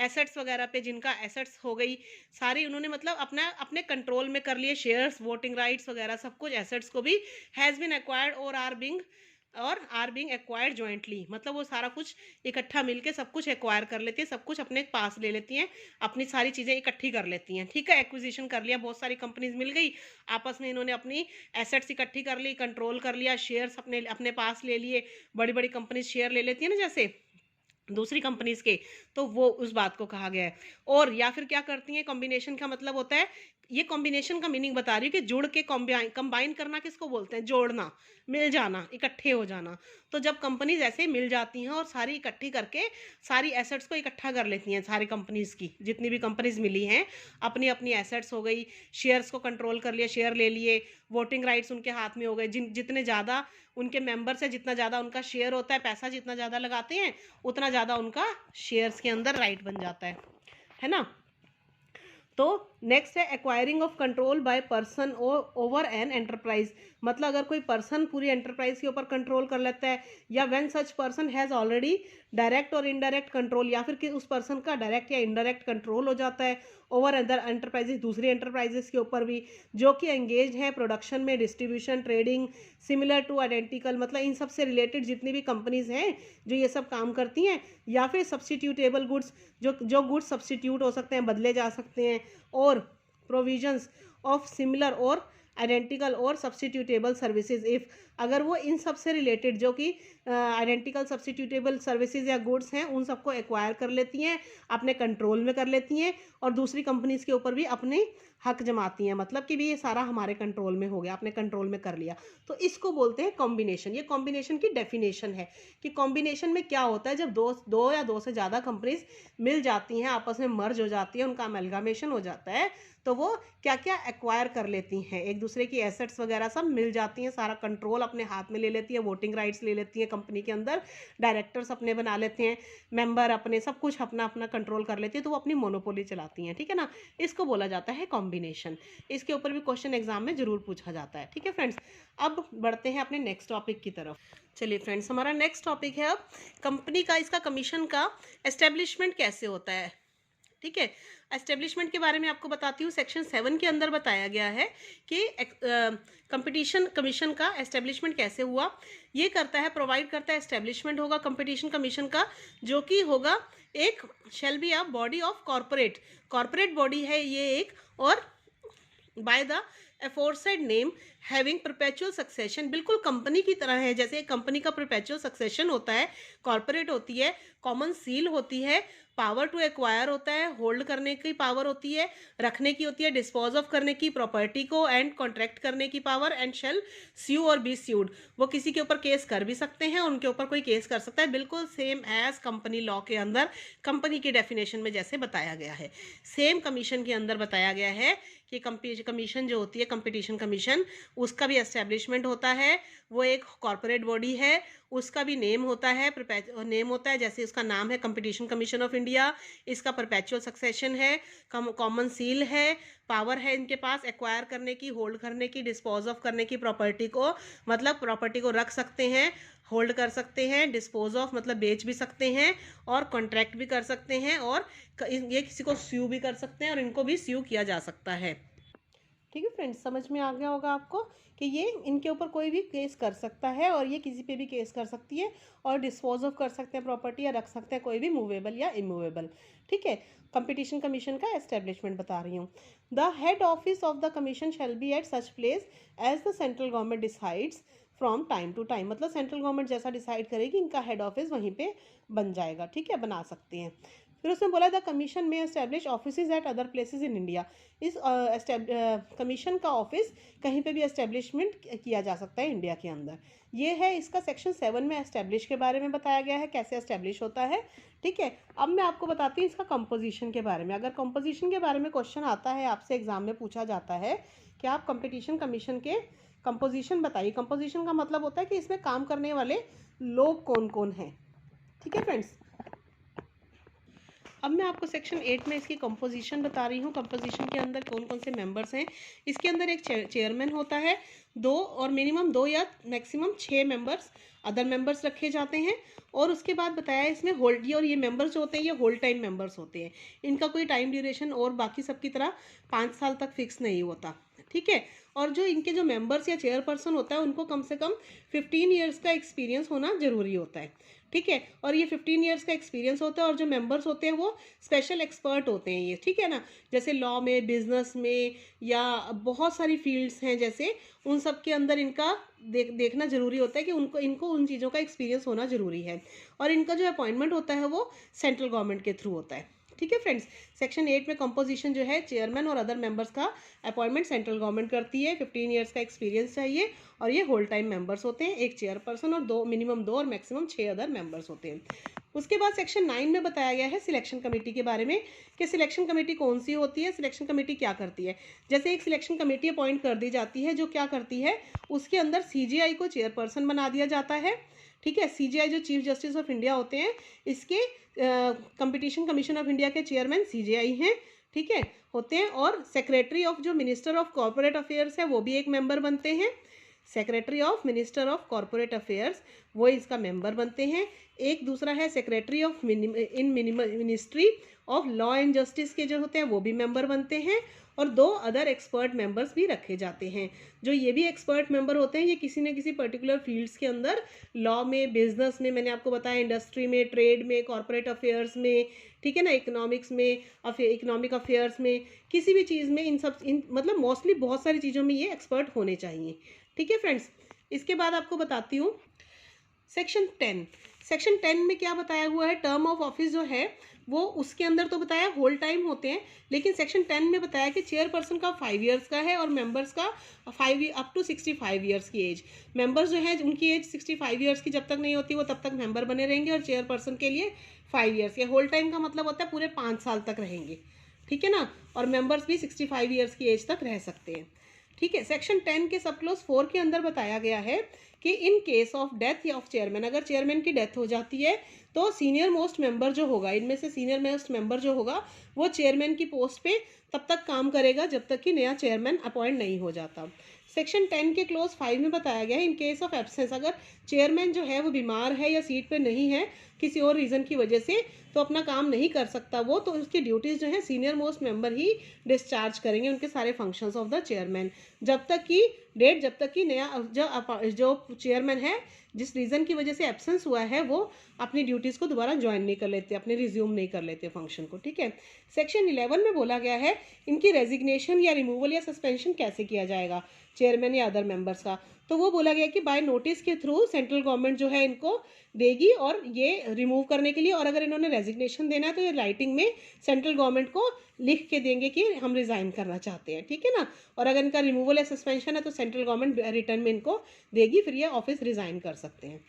एसेट्स वगैरह पे, जिनका एसेट्स हो गई सारी उन्होंने मतलब अपने कंट्रोल में कर लिए, शेयर्स, वोटिंग राइट्स वगैरह सब कुछ, एसेट्स को भी हैज़ बीन एक्वायर्ड और आर बीइंग एक्वायर्ड जॉइंटली, मतलब वो सारा कुछ इकट्ठा मिलके सब कुछ एक्वायर कर लेती है, सब कुछ अपने पास ले लेती हैं, अपनी सारी चीज़ें इकट्ठी कर लेती हैं, ठीक है। एक्विजिशन कर लिया, बहुत सारी कंपनीज मिल गई, आपस में इन्होंने अपनी एसेट्स इकट्ठी कर ली, कंट्रोल कर लिया, शेयर्स अपने पास ले लिए, बड़ी बड़ी कंपनीज शेयर ले लेती है ना जैसे दूसरी कंपनीज के, तो वो उस बात को कहा गया है। और या फिर क्या करती हैं, कॉम्बिनेशन का मतलब होता है, ये कॉम्बिनेशन का मीनिंग बता रही हूँ कि जुड़ के कंबाइन करना किसको बोलते हैं, जोड़ना, मिल जाना, इकट्ठे हो जाना। तो जब कंपनीज ऐसे मिल जाती हैं और सारी इकट्ठी करके सारी एसेट्स को इकट्ठा कर लेती हैं, सारी कंपनीज की जितनी भी कंपनीज मिली हैं, अपनी अपनी एसेट्स हो गई, शेयर्स को कंट्रोल कर लिया, शेयर ले लिए, वोटिंग राइट्स उनके हाथ में हो गए, जितने ज़्यादा उनके मेंबर्स है, जितना ज़्यादा उनका शेयर होता है, पैसा जितना ज़्यादा लगाते हैं उतना ज़्यादा उनका शेयर्स के अंदर राइट बन जाता है ना। तो नेक्स्ट है acquiring of control by person over an enterprise, मतलब अगर कोई पर्सन पूरी एंटरप्राइज के ऊपर कंट्रोल कर लेता है, या when such person has already direct और इनडायरेक्ट कंट्रोल, या फिर कि उस पर्सन का डायरेक्ट या इनडायरेक्ट कंट्रोल हो जाता है ओवर अदर एंटरप्राइजेस, दूसरी एंटरप्राइजेस के ऊपर भी जो कि एंगेज हैं प्रोडक्शन में, distribution, trading, similar two identical, मतलब इन सब से रिलेटेड जितनी भी कंपनीज हैं जो ये सब काम करती हैं, या फिर सब्सटीट्यूटेबल गुड्स, जो गुड्स सब्सटीट्यूट हो सकते हैं, बदले जा सकते हैं, और प्रोविजंस ऑफ सिमिलर और आइडेंटिकल और सब्सटीट्यूटेबल सर्विसेज इफ़, अगर वो इन सब से रिलेटेड जो कि आइडेंटिकल सब्सटीट्यूटेबल सर्विसेज या गुड्स हैं उन सबको एक्वायर कर लेती हैं, अपने कंट्रोल में कर लेती हैं, और दूसरी कंपनीज के ऊपर भी अपने हक जमाती हैं, मतलब कि भी ये सारा हमारे कंट्रोल में हो गया, अपने कंट्रोल में कर लिया, तो इसको बोलते हैं कॉम्बिनेशन। ये कॉम्बिनेशन की डेफिनेशन है कि कॉम्बिनेशन में क्या होता है, जब दो या दो से ज़्यादा कंपनीज मिल जाती हैं, आपस में मर्ज हो जाती है, उनका अमेलगामेशन हो जाता है, तो वो क्या क्या एक्वायर कर लेती हैं, एक दूसरे की एसेट्स वगैरह सब मिल जाती हैं, सारा कंट्रोल अपने हाथ में ले लेती है, वोटिंग राइट्स ले लेती हैं कंपनी के अंदर, डायरेक्टर्स अपने बना लेते हैं, मेंबर अपने, सब कुछ अपना अपना कंट्रोल कर लेती है, तो वो अपनी मोनोपोली चलाती हैं, ठीक है ना, इसको बोला जाता है कॉम्बिनेशन। इसके ऊपर भी क्वेश्चन एग्जाम में जरूर पूछा जाता है, ठीक है फ्रेंड्स। अब बढ़ते हैं अपने नेक्स्ट टॉपिक की तरफ। चलिए फ्रेंड्स, हमारा नेक्स्ट टॉपिक है अब कंपनी का, इसका कमीशन का एस्टेब्लिशमेंट कैसे होता है, ठीक है। एस्टेब्लिशमेंट के बारे में आपको बताती हूँ, सेक्शन 7 के अंदर बताया गया है कि कंपटीशन कमीशन का एस्टेब्लिशमेंट कैसे हुआ। ये करता है, प्रोवाइड करता है, एस्टेब्लिशमेंट होगा कंपटीशन कमीशन का, जो कि होगा एक shall be a body of corporate body है ये एक, और by the aforesaid name having perpetual succession, बिल्कुल कंपनी की तरह है, जैसे कंपनी का परपेचुअल सक्सेशन होता है, कॉर्पोरेट होती है, कॉमन सील होती है, पावर टू एक्वायर होता है, होल्ड करने की पावर होती है, रखने की होती है, डिस्पोज ऑफ करने की, प्रॉपर्टी को एंड कॉन्ट्रैक्ट करने की पावर, एंड शेल स्यू और बी स्यूड, वो किसी के ऊपर केस कर भी सकते हैं, उनके ऊपर कोई केस कर सकता है, बिल्कुल सेम एज कंपनी लॉ के अंदर कंपनी की डेफिनेशन में जैसे बताया गया है, सेम कमीशन के अंदर बताया गया है कि कमीशन जो होती है कंपटीशन कमीशन, उसका भी एस्टेब्लिशमेंट होता है, वो एक कॉर्पोरेट बॉडी है, उसका भी नेम होता है, जैसे उसका नाम है कंपटीशन कमीशन ऑफ इंडिया, इसका परपेचुअल सक्सेशन है, कॉमन सील है, पावर है इनके पास एक्वायर करने की, होल्ड करने की, डिस्पोज ऑफ करने की प्रॉपर्टी को, मतलब प्रॉपर्टी को रख सकते हैं, होल्ड कर सकते हैं, डिस्पोज ऑफ मतलब बेच भी सकते हैं, और कॉन्ट्रैक्ट भी कर सकते हैं, और ये किसी को स्यू भी कर सकते हैं, और इनको भी स्यू किया जा सकता है, ठीक है फ्रेंड्स। समझ में आ गया होगा आपको कि ये इनके ऊपर कोई भी केस कर सकता है, और ये किसी पे भी केस कर सकती है, और डिस्पोज ऑफ कर सकते हैं प्रॉपर्टी, या रख सकते हैं कोई भी मूवेबल या इमूवेबल, ठीक है। कंपटीशन कमीशन का एस्टेब्लिशमेंट बता रही हूँ। The head office of the commission shall be at such place as the central government decides from time to time, मतलब सेंट्रल गवर्नमेंट जैसा डिसाइड करेगी इनका हेड ऑफिस वहीं पे बन जाएगा, ठीक है, बना सकते हैं। फिर उसने बोला द कमीशन में establish offices eight other places in India, इस कमीशन का ऑफिस कहीं पे भी एस्टेब्लिशमेंट किया जा सकता है इंडिया के अंदर। ये है इसका सेक्शन 7 में एस्टेब्लिश के बारे में बताया गया है, कैसे एस्टेब्लिश होता है, ठीक है। अब मैं आपको बताती हूँ इसका कंपोजिशन के बारे में। अगर कंपोजिशन के बारे में क्वेश्चन आता है आपसे एग्जाम में, पूछा जाता है कि आप कंपटीशन कमीशन के कंपोजिशन बताइए। कंपोजिशन का मतलब होता है कि इसमें काम करने वाले लोग कौन कौन हैं, ठीक है फ्रेंड्स। अब मैं आपको सेक्शन 8 में इसकी कंपोजिशन बता रही हूँ। कंपोजिशन के अंदर कौन कौन से मेंबर्स हैं। इसके अंदर एक चेयरमैन होता है, 2 और मिनिमम 2 या मैक्सिमम 6 मेंबर्स अदर मेंबर्स रखे जाते हैं। और उसके बाद बताया इसमें होल्ड, और ये मेंबर्स जो होते हैं ये होल्ड टाइम मेंबर्स होते हैं। इनका कोई टाइम ड्यूरेशन और बाकी सबकी तरह 5 साल तक फिक्स नहीं होता, ठीक है। और जो इनके जो मेंबर्स या चेयरपर्सन होता है उनको कम से कम 15 ईयर्स का एक्सपीरियंस होना जरूरी होता है, ठीक है। और ये 15 ईयर्स का एक्सपीरियंस होता है, और जो मेंबर्स होते हैं वो स्पेशल एक्सपर्ट होते हैं ये, ठीक है ना। जैसे लॉ में, बिजनेस में, या बहुत सारी फील्ड्स हैं जैसे, उन सब के अंदर इनका देखना जरूरी होता है कि इनको उन चीज़ों का एक्सपीरियंस होना जरूरी है। और इनका जो अपॉइंटमेंट होता है वो सेंट्रल गवर्नमेंट के थ्रू होता है, ठीक है फ्रेंड्स। सेक्शन 8 में कंपोजिशन जो है, चेयरमैन और अदर मेंबर्स का अपॉइंटमेंट सेंट्रल गवर्नमेंट करती है। 15 ईयर्स का एक्सपीरियंस चाहिए, और ये होल टाइम मेंबर्स होते हैं, एक चेयरपर्सन और मिनिमम 2 और मैक्सिमम 6 अदर मेंबर्स होते हैं। उसके बाद सेक्शन 9 में बताया गया है सिलेक्शन कमेटी के बारे में, कि सिलेक्शन कमेटी कौन सी होती है, सिलेक्शन कमेटी क्या करती है। जैसे एक सिलेक्शन कमेटी अपॉइंट कर दी जाती है, जो क्या करती है, उसके अंदर CGI को चेयरपर्सन बना दिया जाता है, ठीक है। CGI जो चीफ जस्टिस ऑफ इंडिया होते हैं, इसके कंपटीशन कमीशन ऑफ इंडिया के चेयरमैन CGI हैं, ठीक है, होते हैं। और सेक्रेटरी ऑफ जो मिनिस्टर ऑफ कॉर्पोरेट अफेयर्स है वो भी एक मेंबर बनते हैं। Secretary of minister of corporate affairs वो इसका मेंबर बनते हैं। एक दूसरा है secretary of ministry of law and justice के जो होते हैं वो भी मेंबर बनते हैं। और 2 अदर एक्सपर्ट मेंबर्स भी रखे जाते हैं। जो ये भी एक्सपर्ट मेंबर होते हैं ये किसी न किसी पर्टिकुलर फील्ड्स के अंदर, लॉ में, बिजनेस में, मैंने आपको बताया इंडस्ट्री में, ट्रेड में, कॉर्पोरेट अफेयर्स में, ठीक है ना, इकोनॉमिक्स में, इकोनॉमिक अफेयर्स में, किसी भी चीज़ में, इन मतलब मोस्टली बहुत सारी चीज़ों में ये एक्सपर्ट होने चाहिए। ठीक है फ्रेंड्स, इसके बाद आपको बताती हूँ सेक्शन 10। सेक्शन 10 में क्या बताया हुआ है, टर्म ऑफ ऑफिस जो है वो उसके अंदर तो बताया होल टाइम होते हैं, लेकिन सेक्शन 10 में बताया कि चेयरपर्सन का 5 इयर्स का है और मेंबर्स का 5 अप टू 65 इयर्स की एज। मेंबर्स जो है उनकी एज 65 इयर्स की जब तक नहीं होती वो तब तक मेंबर बने रहेंगे, और चेयरपर्सन के लिए 5 इयर्स के। होल टाइम का मतलब होता है पूरे 5 साल तक रहेंगे, ठीक है ना, और मेंबर्स भी 65 इयर्स की एज तक रह सकते हैं। ठीक है, सेक्शन 10 के सब क्लोज 4 के अंदर बताया गया है कि in case of death of chairman, अगर चेयरमैन की डेथ हो जाती है तो सीनियर मोस्ट मेंबर जो होगा, इनमें से सीनियर मोस्ट मेंबर जो होगा वो चेयरमैन की पोस्ट पे तब तक काम करेगा जब तक कि नया चेयरमैन अपॉइंट नहीं हो जाता। सेक्शन 10 के क्लोज 5 में बताया गया है इन केस ऑफ एब्सेंस, अगर चेयरमैन जो है वो बीमार है या सीट पे नहीं है किसी और रीज़न की वजह से, तो अपना काम नहीं कर सकता वो, तो उसकी ड्यूटीज़ जो है सीनियर मोस्ट मेंबर ही डिस्चार्ज करेंगे उनके सारे फंक्शंस ऑफ द चेयरमैन, जब तक कि नया जो चेयरमैन है जिस रीज़न की वजह से एब्सेंस हुआ है वो अपनी ड्यूटीज़ को दोबारा ज्वाइन नहीं कर लेते, अपने रिज्यूम नहीं कर लेते फंक्शन को। ठीक है, सेक्शन 11 में बोला गया है इनकी रेजिग्नेशन या रिमूवल या सस्पेंशन कैसे किया जाएगा चेयरमैन या अदर मेंबर्स का। तो वो बोला गया कि बाय नोटिस के थ्रू सेंट्रल गवर्नमेंट जो है इनको देगी और ये रिमूव करने के लिए, और अगर इन्होंने रेजिग्नेशन देना है तो ये राइटिंग में सेंट्रल गवर्नमेंट को लिख के देंगे कि हम रिज़ाइन करना चाहते हैं, ठीक है ना। और अगर इनका रिमूवल या सस्पेंशन है तो सेंट्रल गवर्नमेंट रिटर्न में इनको देगी, फिर ये ऑफिस रिज़ाइन कर सकते हैं।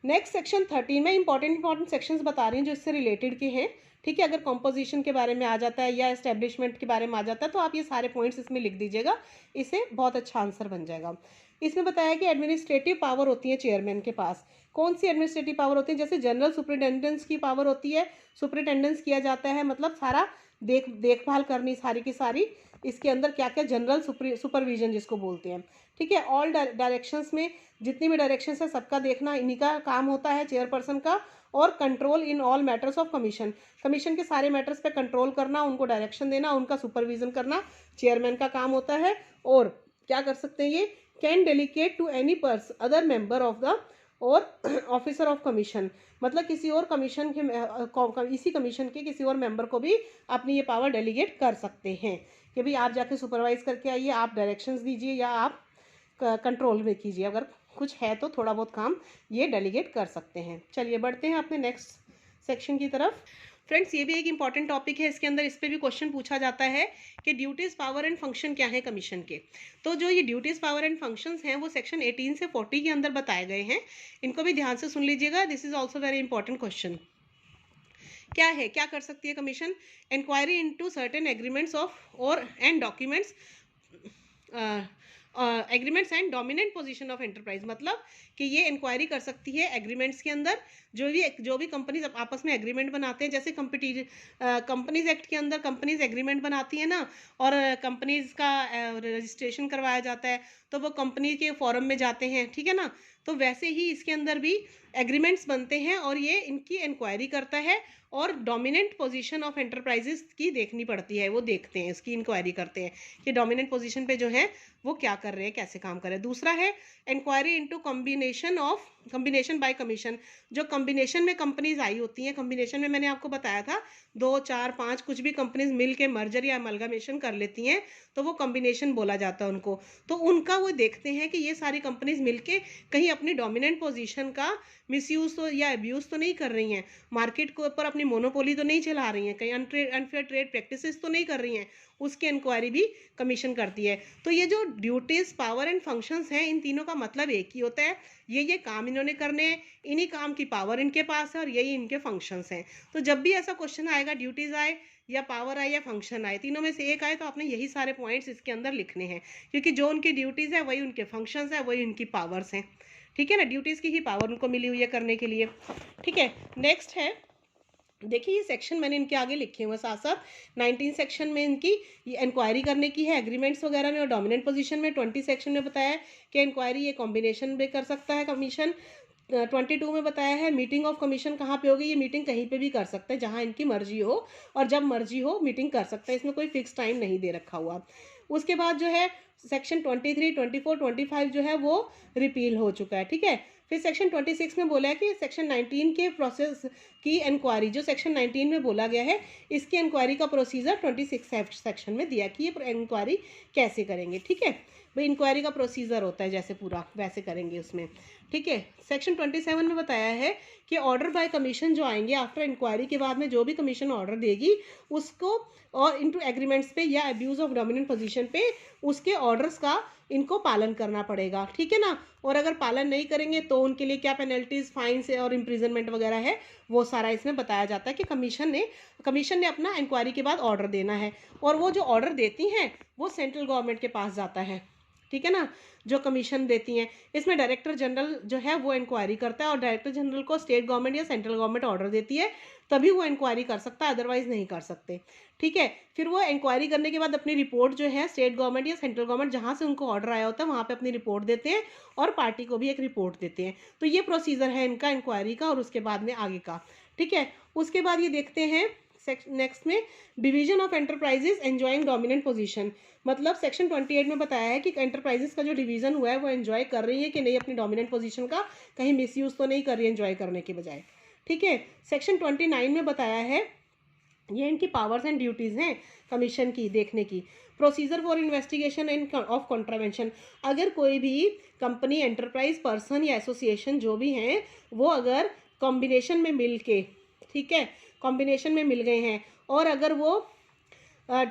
नेक्स्ट सेक्शन 13 में इंपॉर्टेंट सेक्शंस बता रही हैं जो इससे रिलेटेड के हैं। ठीक है, अगर कॉम्पोजिशन के बारे में आ जाता है या एस्टेब्लिशमेंट के बारे में आ जाता है तो आप ये सारे पॉइंट्स इसमें लिख दीजिएगा, इससे बहुत अच्छा आंसर बन जाएगा। इसमें बताया कि एडमिनिस्ट्रेटिव पावर होती है चेयरमैन के पास। कौन सी एडमिनिस्ट्रेटिव पावर होती है, जैसे जनरल सुपरिटेंडेंस की पावर होती है, सुपरिटेंडेंस किया जाता है मतलब सारा देखभाल करनी सारी की सारी, इसके अंदर क्या क्या जनरल सुपरविजन जिसको बोलते हैं। ठीक है, ऑल डायरेक्शंस में जितनी भी डायरेक्शंस है सबका देखना इन्हीं का काम होता है चेयरपर्सन का। और control in all matters of commission, commission के सारे मैटर्स पे कंट्रोल करना, उनको डायरेक्शन देना, उनका सुपरविजन करना चेयरमैन का काम होता है। और क्या कर सकते हैं ये, can delegate to any person other member of the और ऑफिसर ऑफ कमीशन, मतलब किसी और कमीशन के इसी कमीशन के किसी और मेंबर को भी अपनी ये पावर डेलीगेट कर सकते हैं कि भाई आप जाके सुपरवाइज करके आइए, आप डायरेक्शंस दीजिए या आप कंट्रोल में कीजिए, अगर कुछ है तो थोड़ा बहुत काम ये डेलीगेट कर सकते हैं। चलिए बढ़ते हैं अपने नेक्स्ट सेक्शन की तरफ। फ्रेंड्स, ये भी एक इंपॉर्टेंट टॉपिक है, इसके अंदर इस पर भी क्वेश्चन पूछा जाता है कि ड्यूटीज़ पावर एंड फंक्शन क्या है कमीशन के। तो जो ये ड्यूटीज़ पावर एंड फंक्शंस हैं वो सेक्शन 18 से 40 के अंदर बताए गए हैं, इनको भी ध्यान से सुन लीजिएगा, this is also very important question. क्या है, क्या कर सकती है commission, inquiry into certain agreements of और and documents agreements and dominant position of enterprise, मतलब कि ये इंक्वायरी कर सकती है एग्रीमेंट्स के अंदर, जो भी कंपनीज आपस में एग्रीमेंट बनाते हैं, जैसे कंपनीज एक्ट के अंदर कंपनीज एग्रीमेंट बनाती है ना, और कंपनीज का रजिस्ट्रेशन करवाया जाता है तो वो कंपनी के फॉरम में जाते हैं, ठीक है ना, तो वैसे ही इसके अंदर भी एग्रीमेंट्स बनते हैं और ये इनकी इंक्वायरी करता है और डोमिनेंट पोजीशन ऑफ एंटरप्राइजेस की देखनी पड़ती है, वो देखते हैं, इसकी इंक्वायरी करते हैं कि डोमिनेंट पोजीशन पे जो है वो क्या कर रहे हैं, कैसे काम कर रहे हैं। दूसरा है inquiry into combination by commission, जो कॉम्बिनेशन में कंपनीज आई होती हैं, कॉम्बिनेशन में मैंने आपको बताया था 2, 4, 5 कुछ भी कंपनीज मिल के मर्जर या अमलगामेशन कर लेती हैं तो वो कॉम्बिनेशन बोला जाता है उनको, तो उनका वो देखते हैं कि ये सारी कंपनीज मिलके कहीं अपनी डोमिनेंट पोजीशन का मिसयूज तो या अब्यूज़ तो नहीं कर रही हैं, मार्केट के ऊपर अपनी मोनोपोली तो नहीं चला रही हैं, कहीं अनफेयर ट्रेड प्रैक्टिसेस तो नहीं कर रही हैं, उसकी इंक्वायरी भी कमीशन करती है। तो ये जो ड्यूटीज़ पावर एंड फंक्शंस हैं इन तीनों का मतलब एक ही होता है, ये काम इन्होंने करने हैं, इन्हीं काम की पावर इनके पास है और यही इनके फंक्शंस हैं। तो जब भी ऐसा क्वेश्चन आएगा, ड्यूटीज़ आए या पावर आए या फंक्शन आए, तीनों में से एक आए, तो आपने यही सारे पॉइंट्स इसके अंदर लिखने हैं, क्योंकि जो उनकी ड्यूटीज़ है वही उनके फंक्शंस है, वही उनकी पावर्स हैं, ठीक है ना, ड्यूटीज़ की ही पावर उनको मिली हुई है करने के लिए। ठीक है, नेक्स्ट है देखिए ये सेक्शन मैंने इनके आगे लिखे हुए साथ साथ। 19 सेक्शन में इनकी ये इंक्वायरी करने की है एग्रीमेंट्स वगैरह में और डोमिनेंट पोजीशन में। 20 सेक्शन में बताया है कि इंक्वायरी ये कॉम्बिनेशन में कर सकता है कमीशन। 22 में बताया है मीटिंग ऑफ कमीशन कहाँ पे होगी, ये मीटिंग कहीं पे भी कर सकते हैं जहाँ इनकी मर्जी हो और जब मर्जी हो मीटिंग कर सकते हैं, इसमें कोई फिक्स टाइम नहीं दे रखा हुआ। उसके बाद जो है सेक्शन 23, 24, 25 जो है वो रिपील हो चुका है, ठीक है। फिर सेक्शन 26 में बोला है कि सेक्शन 19 के प्रोसेस की इंक्वायरी, जो सेक्शन 19 में बोला गया है इसकी इंक्वायरी का प्रोसीजर 26 सेक्शन में दिया कि ये इंक्वायरी कैसे करेंगे, ठीक है। भाई इंक्वायरी का प्रोसीजर होता है जैसे पूरा वैसे करेंगे उसमें, ठीक है। सेक्शन 27 में बताया है कि ऑर्डर बाय कमीशन जो आएंगे आफ्टर इंक्वायरी के बाद में जो भी कमीशन ऑर्डर देगी उसको और इनटू एग्रीमेंट्स पे या अब्यूज ऑफ डोमिनेंट पोजीशन पे उसके ऑर्डर्स का इनको पालन करना पड़ेगा, ठीक है ना। और अगर पालन नहीं करेंगे तो उनके लिए क्या पेनल्टीज, फाइन्स और इम्प्रिजनमेंट वगैरह है वो सारा इसमें बताया जाता है कि कमीशन ने अपना इंक्वायरी के बाद ऑर्डर देना है और वो जो ऑर्डर देती हैं वो सेंट्रल गवर्नमेंट के पास जाता है, ठीक है ना। जो कमीशन देती हैं इसमें डायरेक्टर जनरल जो है वो इंक्वायरी करता है और डायरेक्टर जनरल को स्टेट गवर्नमेंट या सेंट्रल गवर्नमेंट ऑर्डर देती है तभी वो इंक्वायरी कर सकता है, अदरवाइज नहीं कर सकते, ठीक है। फिर वो इंक्वायरी करने के बाद अपनी रिपोर्ट जो है स्टेट गवर्नमेंट या सेंट्रल गवर्नमेंट जहाँ से उनको ऑर्डर आया होता है वहाँ पे अपनी रिपोर्ट देते हैं और पार्टी को भी एक रिपोर्ट देते हैं। तो ये प्रोसीजर है इनका इंक्वायरी का और उसके बाद में आगे का, ठीक है। उसके बाद ये देखते हैं नेक्स्ट में division of enterprises enjoying dominant position. मतलब सेक्शन 28 में बताया है कि एंटरप्राइजेस का जो डिवीजन हुआ है वो एंजॉय कर रही है कि नहीं अपनी डोमिनेंट पोजीशन का, कहीं मिसयूज तो नहीं कर रही है एंजॉय करने के बजाय, ठीक है। सेक्शन 29 में बताया है ये इनकी पावर्स एंड ड्यूटीज़ हैं कमीशन की देखने की। Procedure for investigation in of contravention, अगर कोई भी कंपनी, एंटरप्राइज, पर्सन या एसोसिएशन जो भी हैं वो अगर कॉम्बिनेशन में मिल के, ठीक है, कॉम्बिनेशन में मिल गए हैं और अगर वो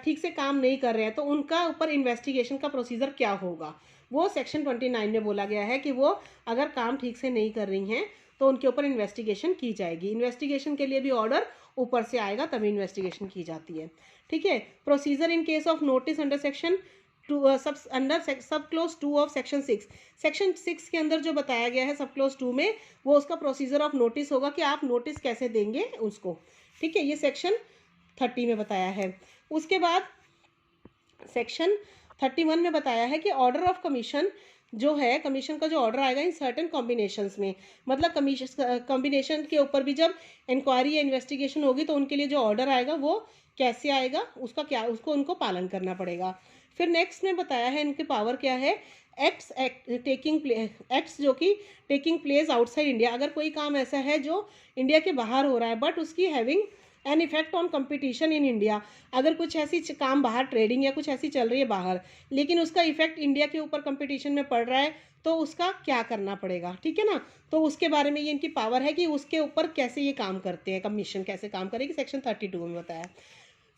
ठीक से काम नहीं कर रहे हैं तो उनका ऊपर इन्वेस्टिगेशन का प्रोसीजर क्या होगा, वो सेक्शन 29 में बोला गया है कि वो अगर काम ठीक से नहीं कर रही हैं तो उनके ऊपर इन्वेस्टिगेशन की जाएगी। इन्वेस्टिगेशन के लिए भी ऑर्डर ऊपर से आएगा तभी इन्वेस्टिगेशन की जाती है, ठीक है। Procedure in case of notice under section सब क्लोज 2 ऑफ सेक्शन 6, सेक्शन 6 के अंदर जो बताया गया है सब क्लोज 2 में वो उसका प्रोसीजर ऑफ नोटिस होगा कि आप नोटिस कैसे देंगे उसको, ठीक है। ये सेक्शन 30 में बताया है। उसके बाद सेक्शन 31 में बताया है कि ऑर्डर ऑफ कमीशन जो है, कमीशन का जो ऑर्डर आएगा इन सर्टेन कॉम्बिनेशंस में, मतलब कॉम्बिनेशन के ऊपर भी जब इंक्वायरी या इन्वेस्टिगेशन होगी तो उनके लिए जो ऑर्डर आएगा वो कैसे आएगा, उसका क्या, उसको उनको पालन करना पड़ेगा। फिर नेक्स्ट में बताया है इनके पावर क्या है, एक्ट्स जो कि टेकिंग प्लेस आउटसाइड इंडिया, अगर कोई काम ऐसा है जो इंडिया के बाहर हो रहा है बट उसकी having an effect on competition in India, अगर कुछ ऐसी काम बाहर ट्रेडिंग या कुछ ऐसी चल रही है बाहर लेकिन उसका इफेक्ट इंडिया के ऊपर कंपटीशन में पड़ रहा है तो उसका क्या करना पड़ेगा, ठीक है ना। तो उसके बारे में ये इनकी पावर है कि उसके ऊपर कैसे ये काम करते हैं, कमीशन कैसे काम करेगी, सेक्शन 32 में बताया।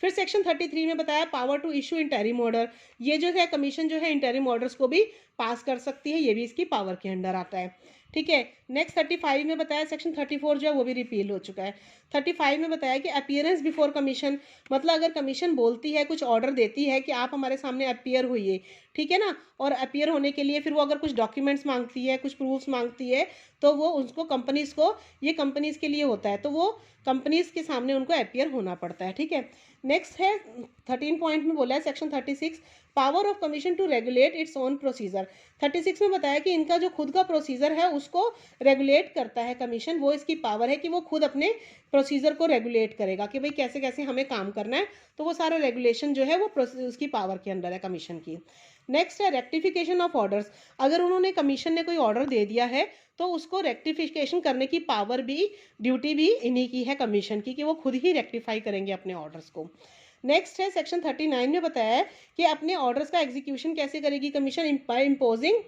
फिर सेक्शन 33 में बताया power to issue interim order, ये जो है कमीशन जो है इंटरिम ऑर्डर्स को भी पास कर सकती है, ये भी इसकी पावर के अंडर आता है, ठीक है। नेक्स्ट 35 में बताया, सेक्शन 34 जो है वो भी रिपील हो चुका है। 35 में बताया कि अपीयरेंस बिफोर कमीशन, मतलब अगर कमीशन बोलती है, कुछ ऑर्डर देती है कि आप हमारे सामने अपीयर होइए, ठीक है ना, और अपीयर होने के लिए फिर वो अगर कुछ डॉक्यूमेंट्स मांगती है, कुछ प्रूफ्स मांगती है तो वो उसको कंपनीज़ को, ये कंपनीज़ के लिए होता है तो वो कंपनीज़ के सामने उनको अपीयर होना पड़ता है, ठीक है। नेक्स्ट है 13 पॉइंट में बोला है section 36 power of commission to regulate its own procedure. 36 में बताया कि इनका जो खुद का प्रोसीजर है उसको रेगुलेट करता है कमीशन, वो इसकी पावर है कि वो खुद अपने प्रोसीजर को रेगुलेट करेगा कि भाई कैसे कैसे हमें काम करना है, तो वो सारा रेगुलेशन जो है वो उसकी पावर के अंदर है कमीशन की। नेक्स्ट है रेक्टिफिकेशन ऑफ ऑर्डर्स, अगर उन्होंने कमीशन ने कोई ऑर्डर दे दिया है तो उसको रेक्टिफिकेशन करने की पावर भी, ड्यूटी भी इन्हीं की है कमीशन की, कि वो खुद ही रेक्टिफाई करेंगे अपने ऑर्डर्स को। नेक्स्ट है सेक्शन 39 में बताया है कि अपने ऑर्डर्स का एग्जीक्यूशन कैसे करेगी commission, by imposing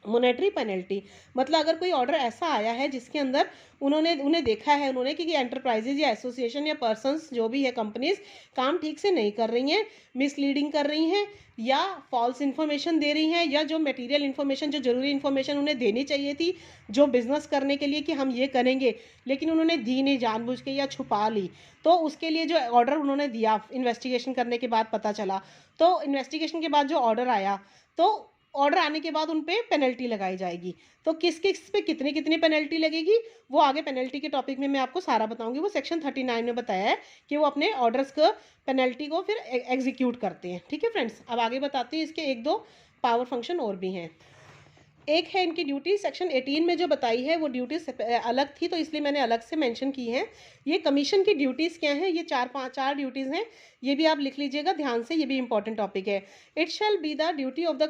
monetary penalty, मतलब अगर कोई ऑर्डर ऐसा आया है जिसके अंदर उन्हें देखा है उन्होंने कि एंटरप्राइजेज या एसोसिएशन या पर्सन्स जो भी है कंपनीज काम ठीक से नहीं कर रही हैं, मिसलीडिंग कर रही हैं या फॉल्स इन्फॉर्मेशन दे रही हैं, या जो मटेरियल इन्फॉर्मेशन, जो जरूरी इन्फॉर्मेशन उन्हें देनी चाहिए थी जो बिजनेस करने के लिए कि हम ये करेंगे लेकिन उन्होंने दी नहीं जानबूझ के या छुपा ली, तो उसके लिए जो ऑर्डर उन्होंने दिया इन्वेस्टिगेशन करने के बाद पता चला, तो इन्वेस्टिगेशन के बाद जो ऑर्डर आया तो ऑर्डर आने के बाद उन पे पेनल्टी लगाई जाएगी। तो किस किस पे कितनी कितनी पेनल्टी लगेगी वो आगे पेनल्टी के टॉपिक में मैं आपको सारा बताऊंगी। वो सेक्शन 39 में बताया है कि वो अपने ऑर्डर्स को पेनल्टी को फिर एग्जीक्यूट करते हैं। ठीक है फ्रेंड्स, अब आगे बताते हैं इसके एक दो पावर फंक्शन और भी हैं। एक है इनकी ड्यूटी, सेक्शन 18 में जो बताई है वो ड्यूटीज अलग थी तो इसलिए मैंने अलग से मेंशन की है। ये कमीशन की ड्यूटीज़ क्या हैं, ये चार ड्यूटीज़ हैं, ये भी आप लिख लीजिएगा ध्यान से, ये भी इंपॉर्टेंट टॉपिक है। It shall be the duty of the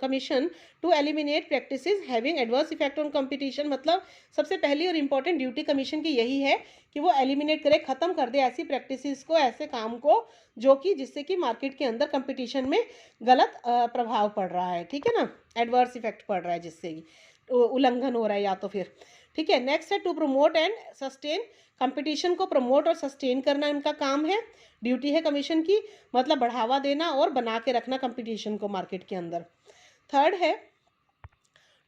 commission to eliminate practices having adverse effect on competition. मतलब सबसे पहली और इंपॉर्टेंट ड्यूटी कमीशन की यही है कि वो एलिमिनेट करे, ख़त्म कर दे ऐसी प्रैक्टिसेस को, ऐसे काम को जो कि जिससे कि मार्केट के अंदर कंपटीशन में गलत प्रभाव पड़ रहा है। ठीक है ना, एडवर्स इफेक्ट पड़ रहा है जिससे उल्लंघन हो रहा है या तो फिर। ठीक है, नेक्स्ट है to promote and sustain. Competition को प्रमोट और सस्टेन करना इनका काम है, ड्यूटी है कमीशन की, मतलब बढ़ावा देना और बना के रखना कंपटीशन को मार्केट के अंदर। थर्ड है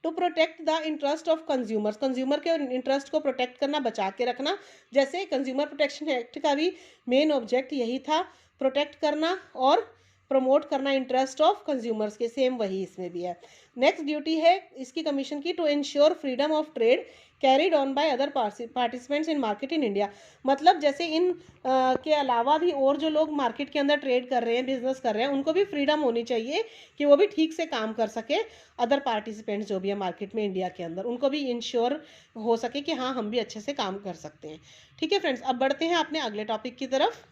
to protect the interest of consumers, consumer के इंटरेस्ट को प्रोटेक्ट करना, बचा के रखना। जैसे कंज्यूमर प्रोटेक्शन एक्ट का भी मेन ऑब्जेक्ट यही था, प्रोटेक्ट करना और प्रमोट करना इंटरेस्ट ऑफ कंज्यूमर्स के, सेम वही इसमें भी है। नेक्स्ट ड्यूटी है इसकी कमीशन की to ensure freedom of trade carried on by other participants in market in India. मतलब जैसे इन के अलावा भी और जो लोग मार्केट के अंदर ट्रेड कर रहे हैं, बिजनेस कर रहे हैं, उनको भी फ्रीडम होनी चाहिए कि वो भी ठीक से काम कर सके। अदर पार्टिसिपेंट्स जो भी है मार्केट में इंडिया के अंदर, उनको भी इंश्योर हो सके कि हाँ हम भी अच्छे से काम कर सकते हैं। ठीक है फ्रेंड्स, अब बढ़ते हैं अपने अगले टॉपिक की तरफ।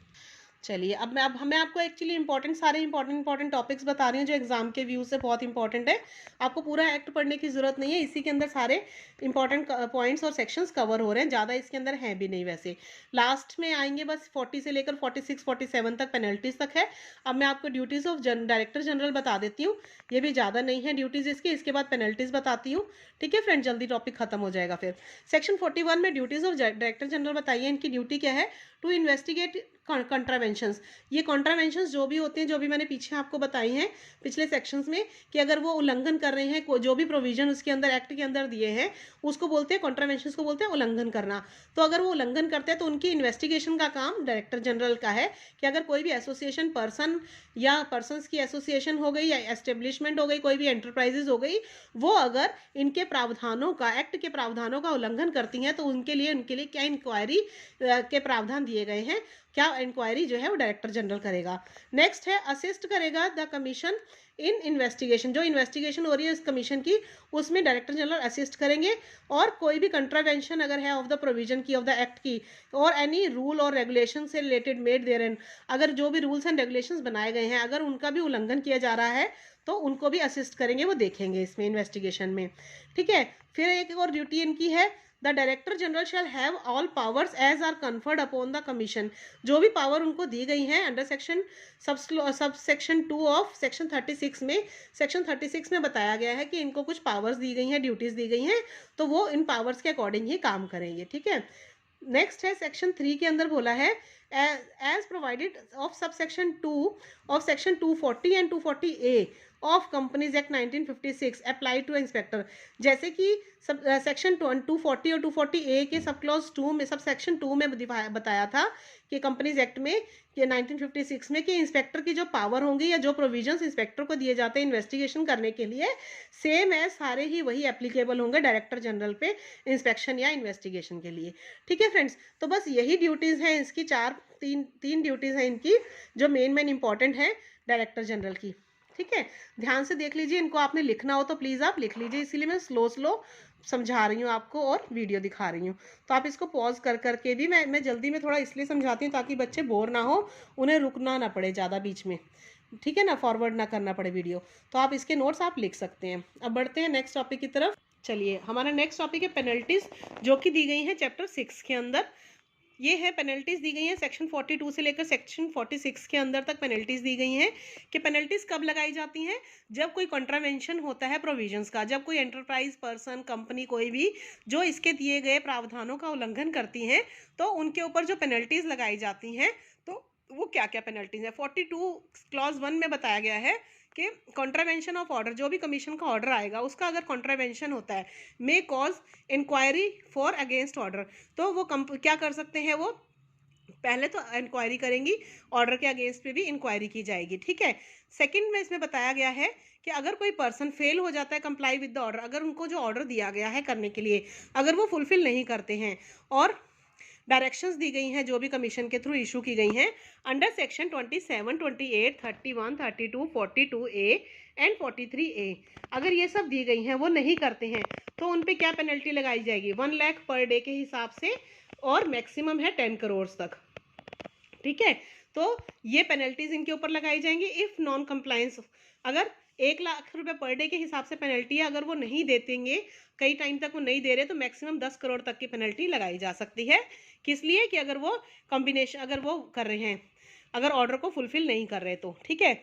चलिए, अब मैं आपको एक्चुअली सारे इंपॉर्टेंट टॉपिक्स बता रही हूँ जो एग्जाम के व्यू से बहुत इंपॉर्टेंट है। आपको पूरा एक्ट पढ़ने की जरूरत नहीं है, इसी के अंदर सारे इंपॉर्टेंट पॉइंट्स और सेक्शंस कवर हो रहे हैं, ज़्यादा इसके अंदर है भी नहीं। वैसे लास्ट में आएंगे बस 40 से लेकर 46 47 तक पेनल्टीज तक है। अब मैं आपको ड्यूटीज़ ऑफ डायरेक्टर जनरल बता देती हूँ, ये भी ज़्यादा नहीं है ड्यूटीज़ इसके बाद पेनल्टीज बताती हूँ। ठीक है फ्रेंड, जल्दी टॉपिक खत्म हो जाएगा फिर। सेक्शन 41 में ड्यूटीज़ ऑफ डायरेक्टर जनरल बताइए, इनकी ड्यूटी क्या है, टू इन्वेस्टिगेट कॉन्ट्रावेंशंस। ये कॉन्ट्रावेंशंस जो भी होते हैं, जो भी मैंने पीछे आपको बताई हैं पिछले सेक्शंस में, कि अगर वो उल्लंघन कर रहे हैं, जो भी प्रोविजन उसके अंदर एक्ट के अंदर दिए हैं, उसको बोलते हैं कॉन्ट्रावेंशंस को बोलते हैं उल्लंघन करना। तो अगर वो उल्लंघन करते हैं तो उनकी इन्वेस्टिगेशन का काम डायरेक्टर जनरल का है कि अगर कोई भी एसोसिएशन पर्सन या पर्सनस की एसोसिएशन हो गई या एस्टेब्लिशमेंट हो गई, कोई भी एंटरप्राइजेज हो गई, वो अगर इनके प्रावधानों का, एक्ट के प्रावधानों का उल्लंघन करती हैं तो उनके लिए क्या इंक्वायरी के प्रावधान दिए गए हैं, क्या इंक्वायरी जो है वो डायरेक्टर जनरल करेगा। नेक्स्ट है असिस्ट करेगा द कमीशन इन इन्वेस्टिगेशन। जो इन्वेस्टिगेशन हो रही है इस कमीशन की, उसमें डायरेक्टर जनरल असिस्ट करेंगे। और कोई भी कंट्रावेंशन अगर है ऑफ द प्रोविजन की, ऑफ द एक्ट की, और एनी रूल और रेगुलेशन से रिलेटेड मेड देयर इन, अगर जो भी रूल्स एंड रेगुलेशंस बनाए गए हैं अगर उनका भी उल्लंघन किया जा रहा है तो उनको भी असिस्ट करेंगे, वो देखेंगे इसमें इन्वेस्टिगेशन में। ठीक है, फिर एक और ड्यूटी इनकी है, the director general shall have all powers as are conferred upon the commission. जो भी पावर उनको दी गई हैं under section sub section 2 of section 36 में, सेक्शन 36 में बताया गया है कि इनको कुछ पावर्स दी गई हैं, ड्यूटीज दी गई हैं, तो वो इन पावर्स के अकॉर्डिंग ही काम करेंगे। ठीक है, नेक्स्ट है सेक्शन 3 के अंदर बोला है as provided of sub section 2 of section 240 and 240A of companies act 1956 apply to inspector. जैसे कि सब सेक्शन 240 और 240A के सब क्लॉज 2 में, सब सेक्शन 2 में बताया था कि कंपनीज एक्ट में कि 1956 में कि इंस्पेक्टर की जो पावर होंगी या जो प्रोविजंस इंस्पेक्टर को दिए जाते हैं इन्वेस्टिगेशन करने के लिए, सेम है सारे ही वही एप्लीकेबल होंगे डायरेक्टर जनरल पे इंस्पेक्शन या इन्वेस्टिगेशन के लिए। ठीक है फ्रेंड्स, तो बस यही ड्यूटीज़ हैं इसकी, तीन ड्यूटीज़ हैं इनकी जो मेन इंपॉर्टेंट है डायरेक्टर जनरल की। ठीक है, ध्यान से देख लीजिए, इनको आपने लिखना हो तो प्लीज़ आप लिख लीजिए, इसीलिए मैं स्लो समझा रही हूँ आपको और वीडियो दिखा रही हूँ। तो आप इसको पॉज कर करके भी, मैं जल्दी में थोड़ा इसलिए समझाती हूँ ताकि बच्चे बोर ना हो, उन्हें रुकना ना पड़े ज़्यादा बीच में। ठीक है ना, फॉरवर्ड ना करना पड़े वीडियो। तो आप इसके नोट्स आप लिख सकते हैं। अब बढ़ते हैं नेक्स्ट टॉपिक की तरफ। चलिए, हमारा नेक्स्ट टॉपिक है पेनल्टीज, जो कि दी गई हैं चैप्टर 6 के अंदर। ये है पेनल्टीज दी गई हैं सेक्शन 42 से लेकर सेक्शन 46 के अंदर तक पेनल्टीज दी गई हैं कि पेनल्टीज कब लगाई जाती हैं, जब कोई कॉन्ट्रावेंशन होता है प्रोविजंस का, जब कोई एंटरप्राइज पर्सन कंपनी कोई भी जो इसके दिए गए प्रावधानों का उल्लंघन करती हैं तो उनके ऊपर जो पेनल्टीज लगाई जाती हैं तो वो क्या क्या पेनल्टीज है। 42 क्लॉज 1 में बताया गया है कि कॉन्ट्रावेंशन ऑफ ऑर्डर, जो भी कमीशन का ऑर्डर आएगा उसका अगर कॉन्ट्रावेंशन होता है, may cause inquiry for against order, तो वो क्या कर सकते हैं, वो पहले तो इंक्वायरी करेंगी, ऑर्डर के अगेंस्ट पे भी इंक्वायरी की जाएगी, ठीक है। सेकंड में इसमें बताया गया है कि अगर कोई पर्सन फेल हो जाता है कंप्लाई विद द ऑर्डर, अगर उनको जो ऑर्डर दिया गया है करने के लिए अगर वो फुलफिल नहीं करते हैं और डायरेक्शंस दी गई हैं जो भी कमीशन के थ्रू इशू की गई हैं under section 27, 28, 31, 32, 42A and 43A, अगर ये सब दी गई हैं वो नहीं करते हैं तो उन पे क्या पेनल्टी लगाई जाएगी, 1 लाख पर डे के हिसाब से और मैक्सिमम है 10 करोड़ तक, ठीक है। तो ये पेनल्टीज इनके ऊपर लगाई जाएंगी इफ नॉन कंप्लायंस। अगर 1 लाख रुपए पर डे के हिसाब से पेनल्टी है, अगर वो नहीं देतेंगे, कई टाइम तक वो नहीं दे रहे तो मैक्सिमम 10 करोड़ तक की पेनल्टी लगाई जा सकती है। किस लिए कि अगर वो कॉम्बिनेशन अगर वो कर रहे हैं, अगर ऑर्डर को फुलफिल नहीं कर रहे तो, ठीक है।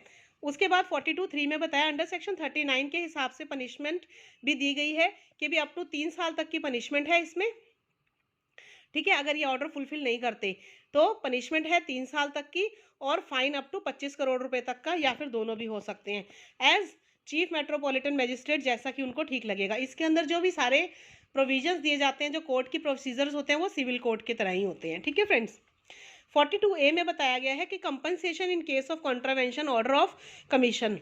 उसके बाद 42(3) में बताया अंडर सेक्शन 39 के हिसाब से पनिशमेंट भी दी गई है कि भी अप टू 3 साल तक की पनिशमेंट है इसमें, ठीक है। अगर ये ऑर्डर फुलफिल नहीं करते तो पनिशमेंट है 3 साल तक की और फाइन अप टू 25 करोड़ रुपए तक का, या फिर दोनों भी हो सकते हैं एज चीफ मेट्रोपॉलिटन मैजिस्ट्रेट, जैसा कि उनको ठीक लगेगा। इसके अंदर जो भी सारे प्रोविजंस दिए जाते हैं, जो कोर्ट की प्रोसीजर्स होते हैं, वो सिविल कोर्ट की तरह ही होते हैं, ठीक है फ्रेंड्स। 42A में बताया गया है कि compensation in case of contravention order of commission.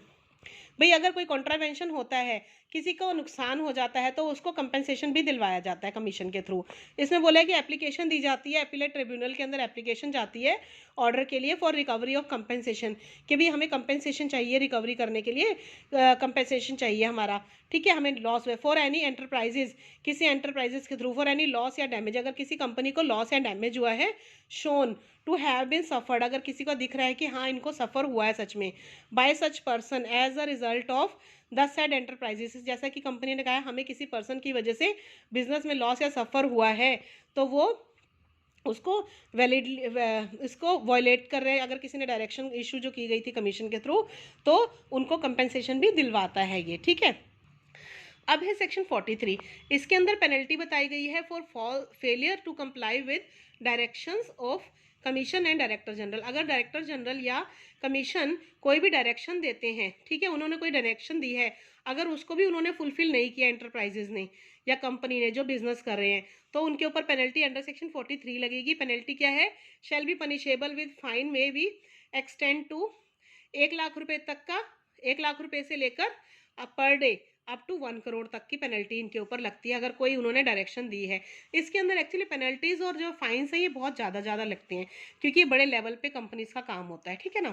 भाई अगर कोई कॉन्ट्रावेंशन होता है, किसी को नुकसान हो जाता है, तो उसको कंपनसेशन भी दिलवाया जाता है कमीशन के थ्रू। इसमें बोला है कि एप्लीकेशन दी जाती है, एपीलेट ट्रिब्यूनल के अंदर एप्लीकेशन जाती है ऑर्डर के लिए फॉर रिकवरी ऑफ कंपनसेशन, कि भी हमें कंपनसेशन चाहिए, रिकवरी करने के लिए कंपनसेशन चाहिए हमारा, ठीक है, हमें लॉस हुए फॉर एनी एंटरप्राइजेज, किसी एंटरप्राइजेज के थ्रू फॉर एनी लॉस या डैमेज, अगर किसी कंपनी को लॉस या डैमेज हुआ है, shown to have been suffered, अगर किसी को दिख रहा है कि हाँ इनको सफ़र हुआ है सच में, by such person as a result of the said enterprises, जैसा कि कंपनी ने कहा हमें किसी पर्सन की वजह से बिजनेस में लॉस या सफ़र हुआ है, तो वो उसको वैलिड इसको वॉयलेट कर रहे हैं, अगर किसी ने डायरेक्शन इशू जो की गई थी कमीशन के थ्रू, तो उनको कंपेंसेशन भी दिलवाता है ये, ठीक है। अब है सेक्शन 43, इसके अंदर पेनल्टी बताई गई है for failure to comply with directions of commission and director general. अगर डायरेक्टर जनरल या कमीशन कोई भी डायरेक्शन देते हैं, ठीक है, उन्होंने कोई डायरेक्शन दी है, अगर उसको भी उन्होंने फुलफिल नहीं किया एंटरप्राइजेज ने या कंपनी ने जो बिजनेस कर रहे हैं, तो उनके ऊपर पेनल्टी अंडर सेक्शन 43 लगेगी। पेनल्टी क्या है, shall be punishable with fine में बी एक्सटेंड टू 1 लाख रुपए तक का, 1 लाख रुपए से लेकर per day up to 1 crore तक की पेनल्टी इनके ऊपर लगती है अगर कोई उन्होंने डायरेक्शन दी है। इसके अंदर एक्चुअली पेनल्टीज और जो फाइन्स है ये बहुत ज़्यादा लगते हैं, क्योंकि ये बड़े लेवल पे कंपनीज का काम होता है, ठीक है ना।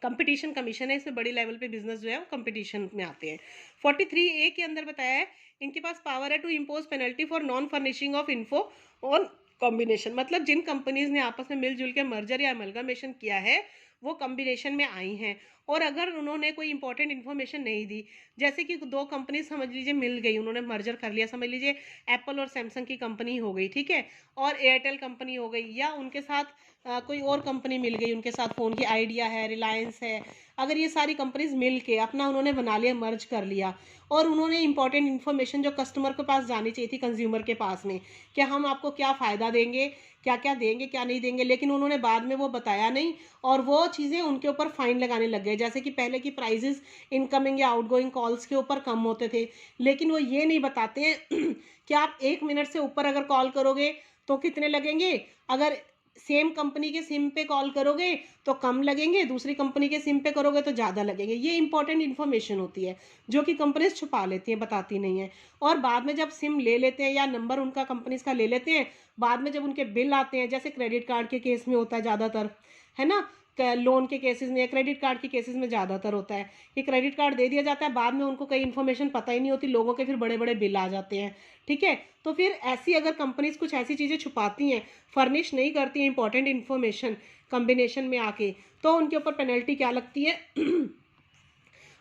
कंपटीशन कमीशन है, इसमें बड़ी लेवल पे बिजनेस जो है वो कंपटीशन में आते हैं। 43A के अंदर बताया है इनके पास पावर है to impose penalty for non furnishing of info on combination, मतलब जिन कंपनीज ने आपस में मिलजुल के मर्जर या अमलगमेशन किया है वो कॉम्बिनेशन में आई हैं, और अगर उन्होंने कोई इंपॉर्टेंट इन्फॉर्मेशन नहीं दी, जैसे कि दो कंपनी समझ लीजिए मिल गई, उन्होंने मर्जर कर लिया, समझ लीजिए एप्पल और सैमसंग की कंपनी हो गई, ठीक है, और एयरटेल कंपनी हो गई, या उनके साथ कोई और कंपनी मिल गई, उनके साथ फ़ोन की आइडिया है, रिलायंस है, अगर ये सारी कंपनीज मिल के अपना उन्होंने बना लिया, मर्ज कर लिया, और उन्होंने इंपॉर्टेंट इन्फॉर्मेशन जो कस्टमर के पास जानी चाहिए थी, कंज्यूमर के पास में, कि हम आपको क्या फ़ायदा देंगे, क्या क्या देंगे क्या नहीं देंगे, लेकिन उन्होंने बाद में वो बताया नहीं, और वो चीज़ें उनके ऊपर फाइन लगाने लग गए। जैसे कि पहले की प्राइजेस इनकमिंग या आउटगोइंग कॉल्स के ऊपर कम होते थे, लेकिन वो ये नहीं बताते हैं कि आप 1 मिनट से ऊपर अगर कॉल करोगे तो कितने लगेंगे, अगर सेम कंपनी के सिम पे कॉल करोगे तो कम लगेंगे, दूसरी कंपनी के सिम पे करोगे तो ज़्यादा लगेंगे। ये इंपॉर्टेंट इन्फॉर्मेशन होती है जो कि कंपनीज छुपा लेती हैं, बताती नहीं है, और बाद में जब सिम ले लेते हैं या नंबर उनका कंपनीज का ले लेते हैं, बाद में जब उनके बिल आते हैं, जैसे क्रेडिट कार्ड के केस में होता है ज़्यादातर, है ना, लोन के केसेस में, क्रेडिट कार्ड के केसेस में ज़्यादातर होता है कि क्रेडिट कार्ड दे दिया जाता है, बाद में उनको कई इन्फॉर्मेशन पता ही नहीं होती, लोगों के फिर बड़े बड़े बिल आ जाते हैं, ठीक है। तो फिर ऐसी अगर कंपनीज कुछ ऐसी चीज़ें छुपाती हैं, फर्निश नहीं करती हैं इंपॉर्टेंट इन्फॉर्मेशन कॉम्बिनेशन में आके, तो उनके ऊपर पेनल्टी क्या लगती है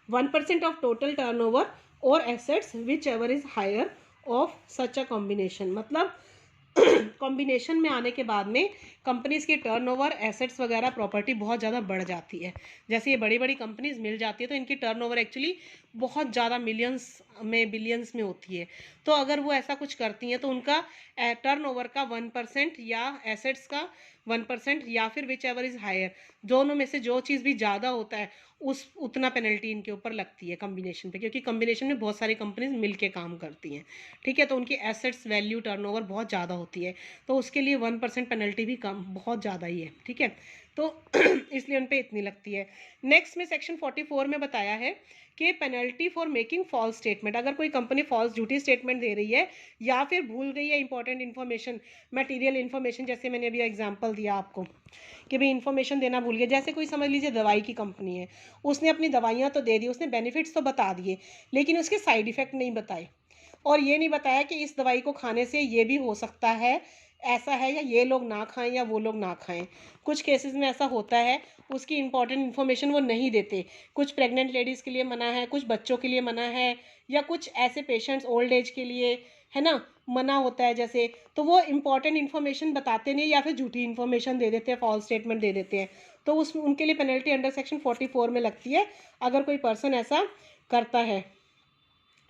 1% ऑफ टोटल टर्नओवर और assets whichever is higher of such a combination, मतलब कॉम्बिनेशन में आने के बाद में कंपनीज की टर्नओवर, एसेट्स वगैरह, प्रॉपर्टी बहुत ज़्यादा बढ़ जाती है। जैसे ये बड़ी बड़ी कंपनीज मिल जाती है तो इनकी टर्नओवर एक्चुअली बहुत ज़्यादा मिलियंस में, बिलियंस में होती है। तो अगर वो ऐसा कुछ करती हैं तो उनका टर्नओवर का 1% या एसेट्स का 1% या फिर विच एवर इज़ हायर, दोनों में से जो चीज़ भी ज़्यादा होता है उस उतना पेनल्टी इनके ऊपर लगती है कम्बिनेशन पे, क्योंकि कम्बिनेशन में बहुत सारी कंपनीज मिलके काम करती हैं, ठीक है। तो उनकी एसेट्स वैल्यू टर्नओवर बहुत ज़्यादा होती है, तो उसके लिए 1% पेनल्टी भी कम बहुत ज़्यादा ही है, ठीक है। तो इसलिए उन पर इतनी लगती है। नेक्स्ट में सेक्शन 44 में बताया है कि penalty for making false statement, अगर कोई कंपनी फॉल्स झूठी स्टेटमेंट दे रही है या फिर भूल गई है इंपॉर्टेंट इन्फॉर्मेशन, मटेरियल इन्फॉर्मेशन, जैसे मैंने अभी एग्जांपल दिया आपको कि भाई इन्फॉर्मेशन देना भूल गया। जैसे कोई समझ लीजिए दवाई की कंपनी है, उसने अपनी दवाइयाँ तो दे दी, उसने बेनिफिट्स तो बता दिए, लेकिन उसके साइड इफ़ेक्ट नहीं बताए, और ये नहीं बताया कि इस दवाई को खाने से ये भी हो सकता है, ऐसा है, या ये लोग ना खाएं या वो लोग ना खाएं। कुछ केसेस में ऐसा होता है, उसकी इंपॉर्टेंट इन्फॉर्मेशन वो नहीं देते। कुछ प्रेग्नेंट लेडीज़ के लिए मना है, कुछ बच्चों के लिए मना है, या कुछ ऐसे पेशेंट्स ओल्ड एज के लिए, है ना, मना होता है जैसे, तो वो इंपॉर्टेंट इन्फॉर्मेशन बताते नहीं, या फिर झूठी इन्फॉर्मेशन दे देते हैं, फॉल्स स्टेटमेंट दे देते हैं। तो उस उनके लिए पेनल्टी अंडर सेक्शन 44 में लगती है, अगर कोई पर्सन ऐसा करता है,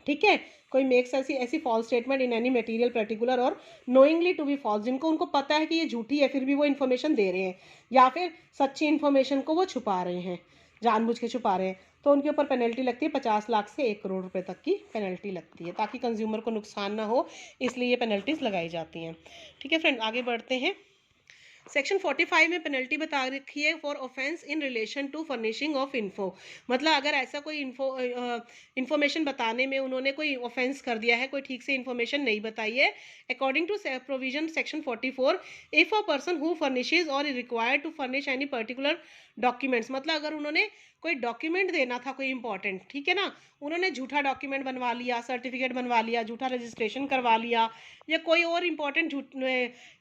ठीक है। कोई मेक्स ऐसी false statement in any material particular और नोइंगली टू बी फॉल्स, जिनको उनको पता है कि ये झूठी है फिर भी वो इन्फॉर्मेशन दे रहे हैं, या फिर सच्ची इन्फॉर्मेशन को वो छुपा रहे हैं, जानबूझ के छुपा रहे हैं, तो उनके ऊपर पेनल्टी लगती है 50 लाख से 1 करोड़ रुपए तक की पेनल्टी लगती है, ताकि कंज्यूमर को नुकसान ना हो, इसलिए ये पेनल्टीज लगाई जाती हैं, ठीक है फ्रेंड। आगे बढ़ते हैं। सेक्शन 45 में पेनल्टी बता रखी है for offence in relation to furnishing of info, मतलब अगर ऐसा कोई इन्फॉर्मेशन बताने में उन्होंने कोई ऑफेंस कर दिया है, कोई ठीक से इन्फॉर्मेशन नहीं बताई है, according to provision section 44, if a person who furnishes or is required to furnish any particular documents, मतलब अगर उन्होंने कोई डॉक्यूमेंट देना था कोई इंपॉर्टेंट, ठीक है ना, उन्होंने झूठा डॉक्यूमेंट बनवा लिया, सर्टिफिकेट बनवा लिया, झूठा रजिस्ट्रेशन करवा लिया, या कोई और इंपॉर्टेंट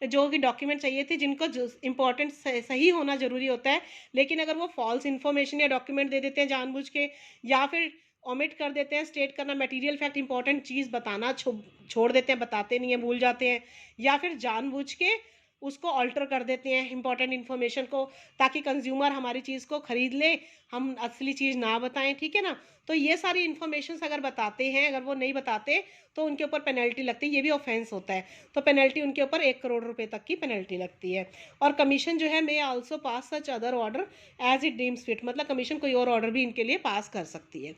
जो कि डॉक्यूमेंट चाहिए थे जिनको इंपॉर्टेंट सही होना जरूरी होता है, लेकिन अगर वो फॉल्स इन्फॉर्मेशन या डॉक्यूमेंट दे देते हैं जानबूझ के, या फिर ओमिट कर देते हैं स्टेट करना, मटेरियल फैक्ट इंपॉर्टेंट चीज़ बताना छोड़ देते हैं, बताते नहीं है, भूल जाते हैं, या फिर जानबूझ के उसको ऑल्टर कर देते हैं इंपॉर्टेंट इन्फॉर्मेशन को, ताकि कंज्यूमर हमारी चीज़ को खरीद ले, हम असली चीज़ ना बताएं, ठीक है ना। तो ये सारी इन्फॉर्मेशन अगर बताते हैं, अगर वो नहीं बताते तो उनके ऊपर पेनल्टी लगती है, ये भी ऑफेंस होता है, तो पेनल्टी उनके ऊपर 1 करोड़ रुपए तक की पेनल्टी लगती है। और कमीशन जो है may also pass such other order as it deems fit, मतलब कमीशन कोई और ऑर्डर भी इनके लिए पास कर सकती है।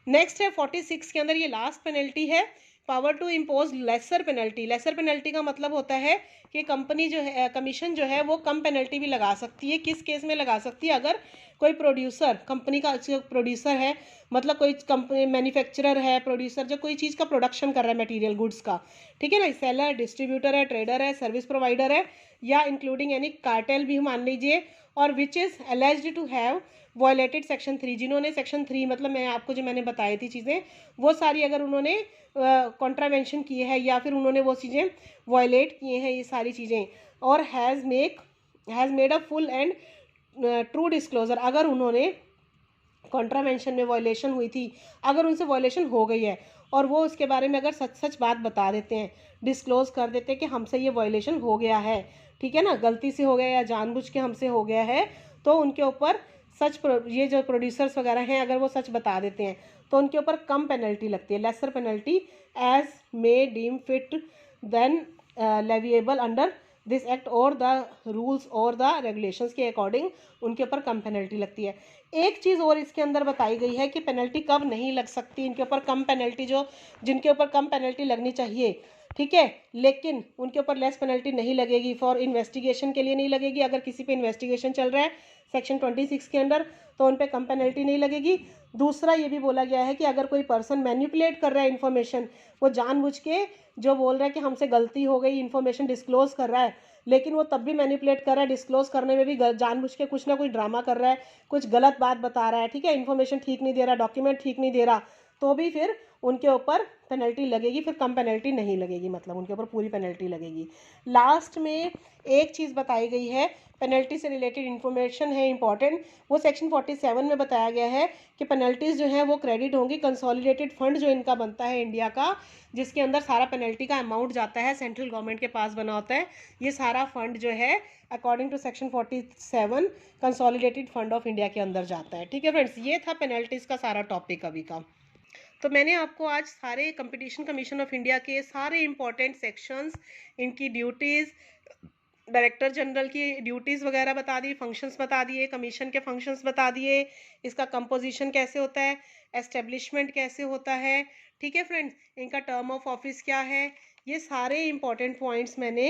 नेक्स्ट है 46 के अंदर, ये लास्ट पेनल्टी है, power to impose lesser penalty. Lesser penalty का मतलब होता है कि कंपनी जो है, कमीशन जो है वो कम पेनल्टी भी लगा सकती है। किस केस में लगा सकती है? अगर कोई प्रोड्यूसर, कंपनी का प्रोड्यूसर है, मतलब कोई कंपनी मैन्युफैक्चरर है, प्रोड्यूसर जो कोई चीज़ का प्रोडक्शन कर रहा है, मटेरियल गुड्स का, ठीक है ना, सेलर, डिस्ट्रीब्यूटर है, ट्रेडर है, सर्विस प्रोवाइडर है, या इंक्लूडिंग एनी कार्टेल भी मान लीजिए, और which is alleged to have violated section 3, जिन्होंने सेक्शन 3 मतलब मैं आपको जो मैंने बताई थी चीज़ें, वो सारी अगर उन्होंने कॉन्ट्रावेंशन किए हैं या फिर उन्होंने वो चीज़ें वायलेट किए हैं, ये सारी चीज़ें, और has made a full and true disclosure, अगर उन्होंने कॉन्ट्रावेंशन में वायलेशन हुई थी, अगर उनसे वायलेशन हो गई है और वो उसके बारे में अगर सच सच बात बता देते हैं, डिस्क्लोज कर देते हैं कि हमसे ये वायलेशन हो गया है, ठीक है ना, गलती से हो गया या जानबूझ के हमसे हो गया है, तो उनके ऊपर ये जो प्रोड्यूसर्स वगैरह हैं, अगर वो सच बता देते हैं तो उनके ऊपर कम पेनल्टी लगती है, lesser penalty as may deem fit than leviable under this act और द रूल्स और द रेगुलेशंस के अकॉर्डिंग उनके ऊपर कम पेनल्टी लगती है। एक चीज़ और इसके अंदर बताई गई है कि पेनल्टी कब नहीं लग सकती, इनके ऊपर कम पेनल्टी, जो जिनके ऊपर कम पेनल्टी लगनी चाहिए, ठीक है, लेकिन उनके ऊपर लेस पेनल्टी नहीं लगेगी। फॉर इन्वेस्टिगेशन के लिए नहीं लगेगी, अगर किसी पे इन्वेस्टिगेशन चल रहा है सेक्शन 26 के अंडर, तो उन पे कम पेनल्टी नहीं लगेगी। दूसरा ये भी बोला गया है कि अगर कोई पर्सन मैनिपुलेट कर रहा है इन्फॉर्मेशन, वो जानबूझ के जो बोल रहा है कि हमसे गलती हो गई, इन्फॉर्मेशन डिस्क्लोज कर रहा है, लेकिन वो तब भी मैनिपुलेट कर रहा है, डिस्क्लोज करने में भी जानबूझ के कुछ ना कुछ ड्रामा कर रहा है, कुछ गलत बात बता रहा है, ठीक है, इन्फॉर्मेशन ठीक नहीं दे रहा, डॉक्यूमेंट ठीक नहीं दे रहा, तो भी फिर उनके ऊपर पेनल्टी लगेगी, फिर कम पेनल्टी नहीं लगेगी, मतलब उनके ऊपर पूरी पेनल्टी लगेगी। लास्ट में एक चीज़ बताई गई है, पेनल्टी से रिलेटेड इन्फॉर्मेशन है इंपॉर्टेंट, वो सेक्शन 47 में बताया गया है कि पेनल्टीज जो है वो क्रेडिट होंगी, कंसोलिडेटेड फंड जो इनका बनता है इंडिया का, जिसके अंदर सारा पेनल्टी का अमाउंट जाता है, सेंट्रल गवर्नमेंट के पास बना होता है, ये सारा फंड जो है according to section 47 consolidated fund of India के अंदर जाता है, ठीक है फ्रेंड्स। ये था पेनल्टीज का सारा टॉपिक अभी का। तो मैंने आपको आज सारे कंपटीशन कमीशन ऑफ इंडिया के सारे इंपॉर्टेंट सेक्शंस, इनकी ड्यूटीज़, डायरेक्टर जनरल की ड्यूटीज़ वगैरह बता दी, फंक्शंस बता दिए, कमीशन के फंक्शंस बता दिए, इसका कंपोजिशन कैसे होता है, एस्टेब्लिशमेंट कैसे होता है, ठीक है फ्रेंड्स, इनका टर्म ऑफ ऑफिस क्या है, ये सारे इंपॉर्टेंट पॉइंट्स मैंने,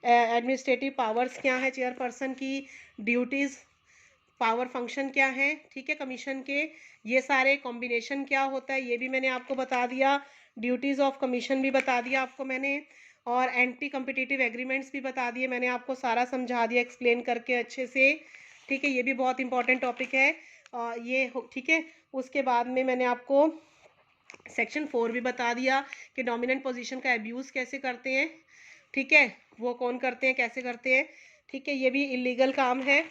एडमिनिस्ट्रेटिव पावर्स क्या है चेयरपर्सन की, ड्यूटीज़, पावर फंक्शन क्या है, ठीक है, कमीशन के, ये सारे कॉम्बिनेशन क्या होता है ये भी मैंने आपको बता दिया, ड्यूटीज़ ऑफ कमीशन भी बता दिया आपको मैंने, और एंटी कम्पिटिटिव एग्रीमेंट्स भी बता दिए मैंने आपको, सारा समझा दिया एक्सप्लेन करके अच्छे से, ठीक है, ये भी बहुत इंपॉर्टेंट टॉपिक है। ये ठीक है, उसके बाद में मैंने आपको सेक्शन 4 भी बता दिया कि डोमिनेंट पोजीशन का अब्यूज़ कैसे करते हैं, ठीक है, वो कौन करते हैं, कैसे करते हैं, ठीक है, ये भी इलीगल काम है।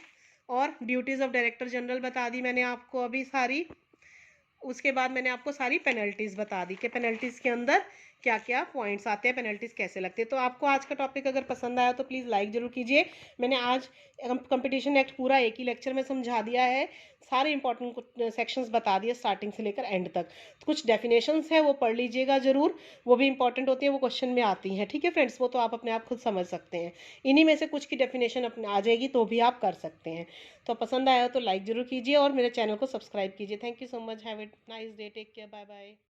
और ड्यूटीज़ ऑफ डायरेक्टर जनरल बता दी मैंने आपको अभी सारी। उसके बाद मैंने आपको सारी पेनल्टीज़ बता दी कि पेनल्टीज़ के अंदर क्या क्या पॉइंट्स आते हैं, पेनल्टीज़ कैसे लगते हैं। तो आपको आज का टॉपिक अगर पसंद आया तो प्लीज़ लाइक ज़रूर कीजिए। मैंने आज कंपटीशन एक्ट पूरा एक ही लेक्चर में समझा दिया है, सारे इंपॉर्टेंट सेक्शंस बता दिए स्टार्टिंग से लेकर एंड तक। कुछ डेफिनेशंस है वो पढ़ लीजिएगा ज़रूर, वो भी इंपॉर्टेंट होती है, वो क्वेश्चन में आती हैं, ठीक है फ्रेंड्स, वो तो आप अपने आप खुद समझ सकते हैं। इन्हीं में से कुछ की डेफिनेशन अपने आ जाएगी तो भी आप कर सकते हैं। तो पसंद आया तो लाइक ज़रूर कीजिए और मेरे चैनल को सब्सक्राइब कीजिए। Thank you so much, have a nice day, take care, bye bye.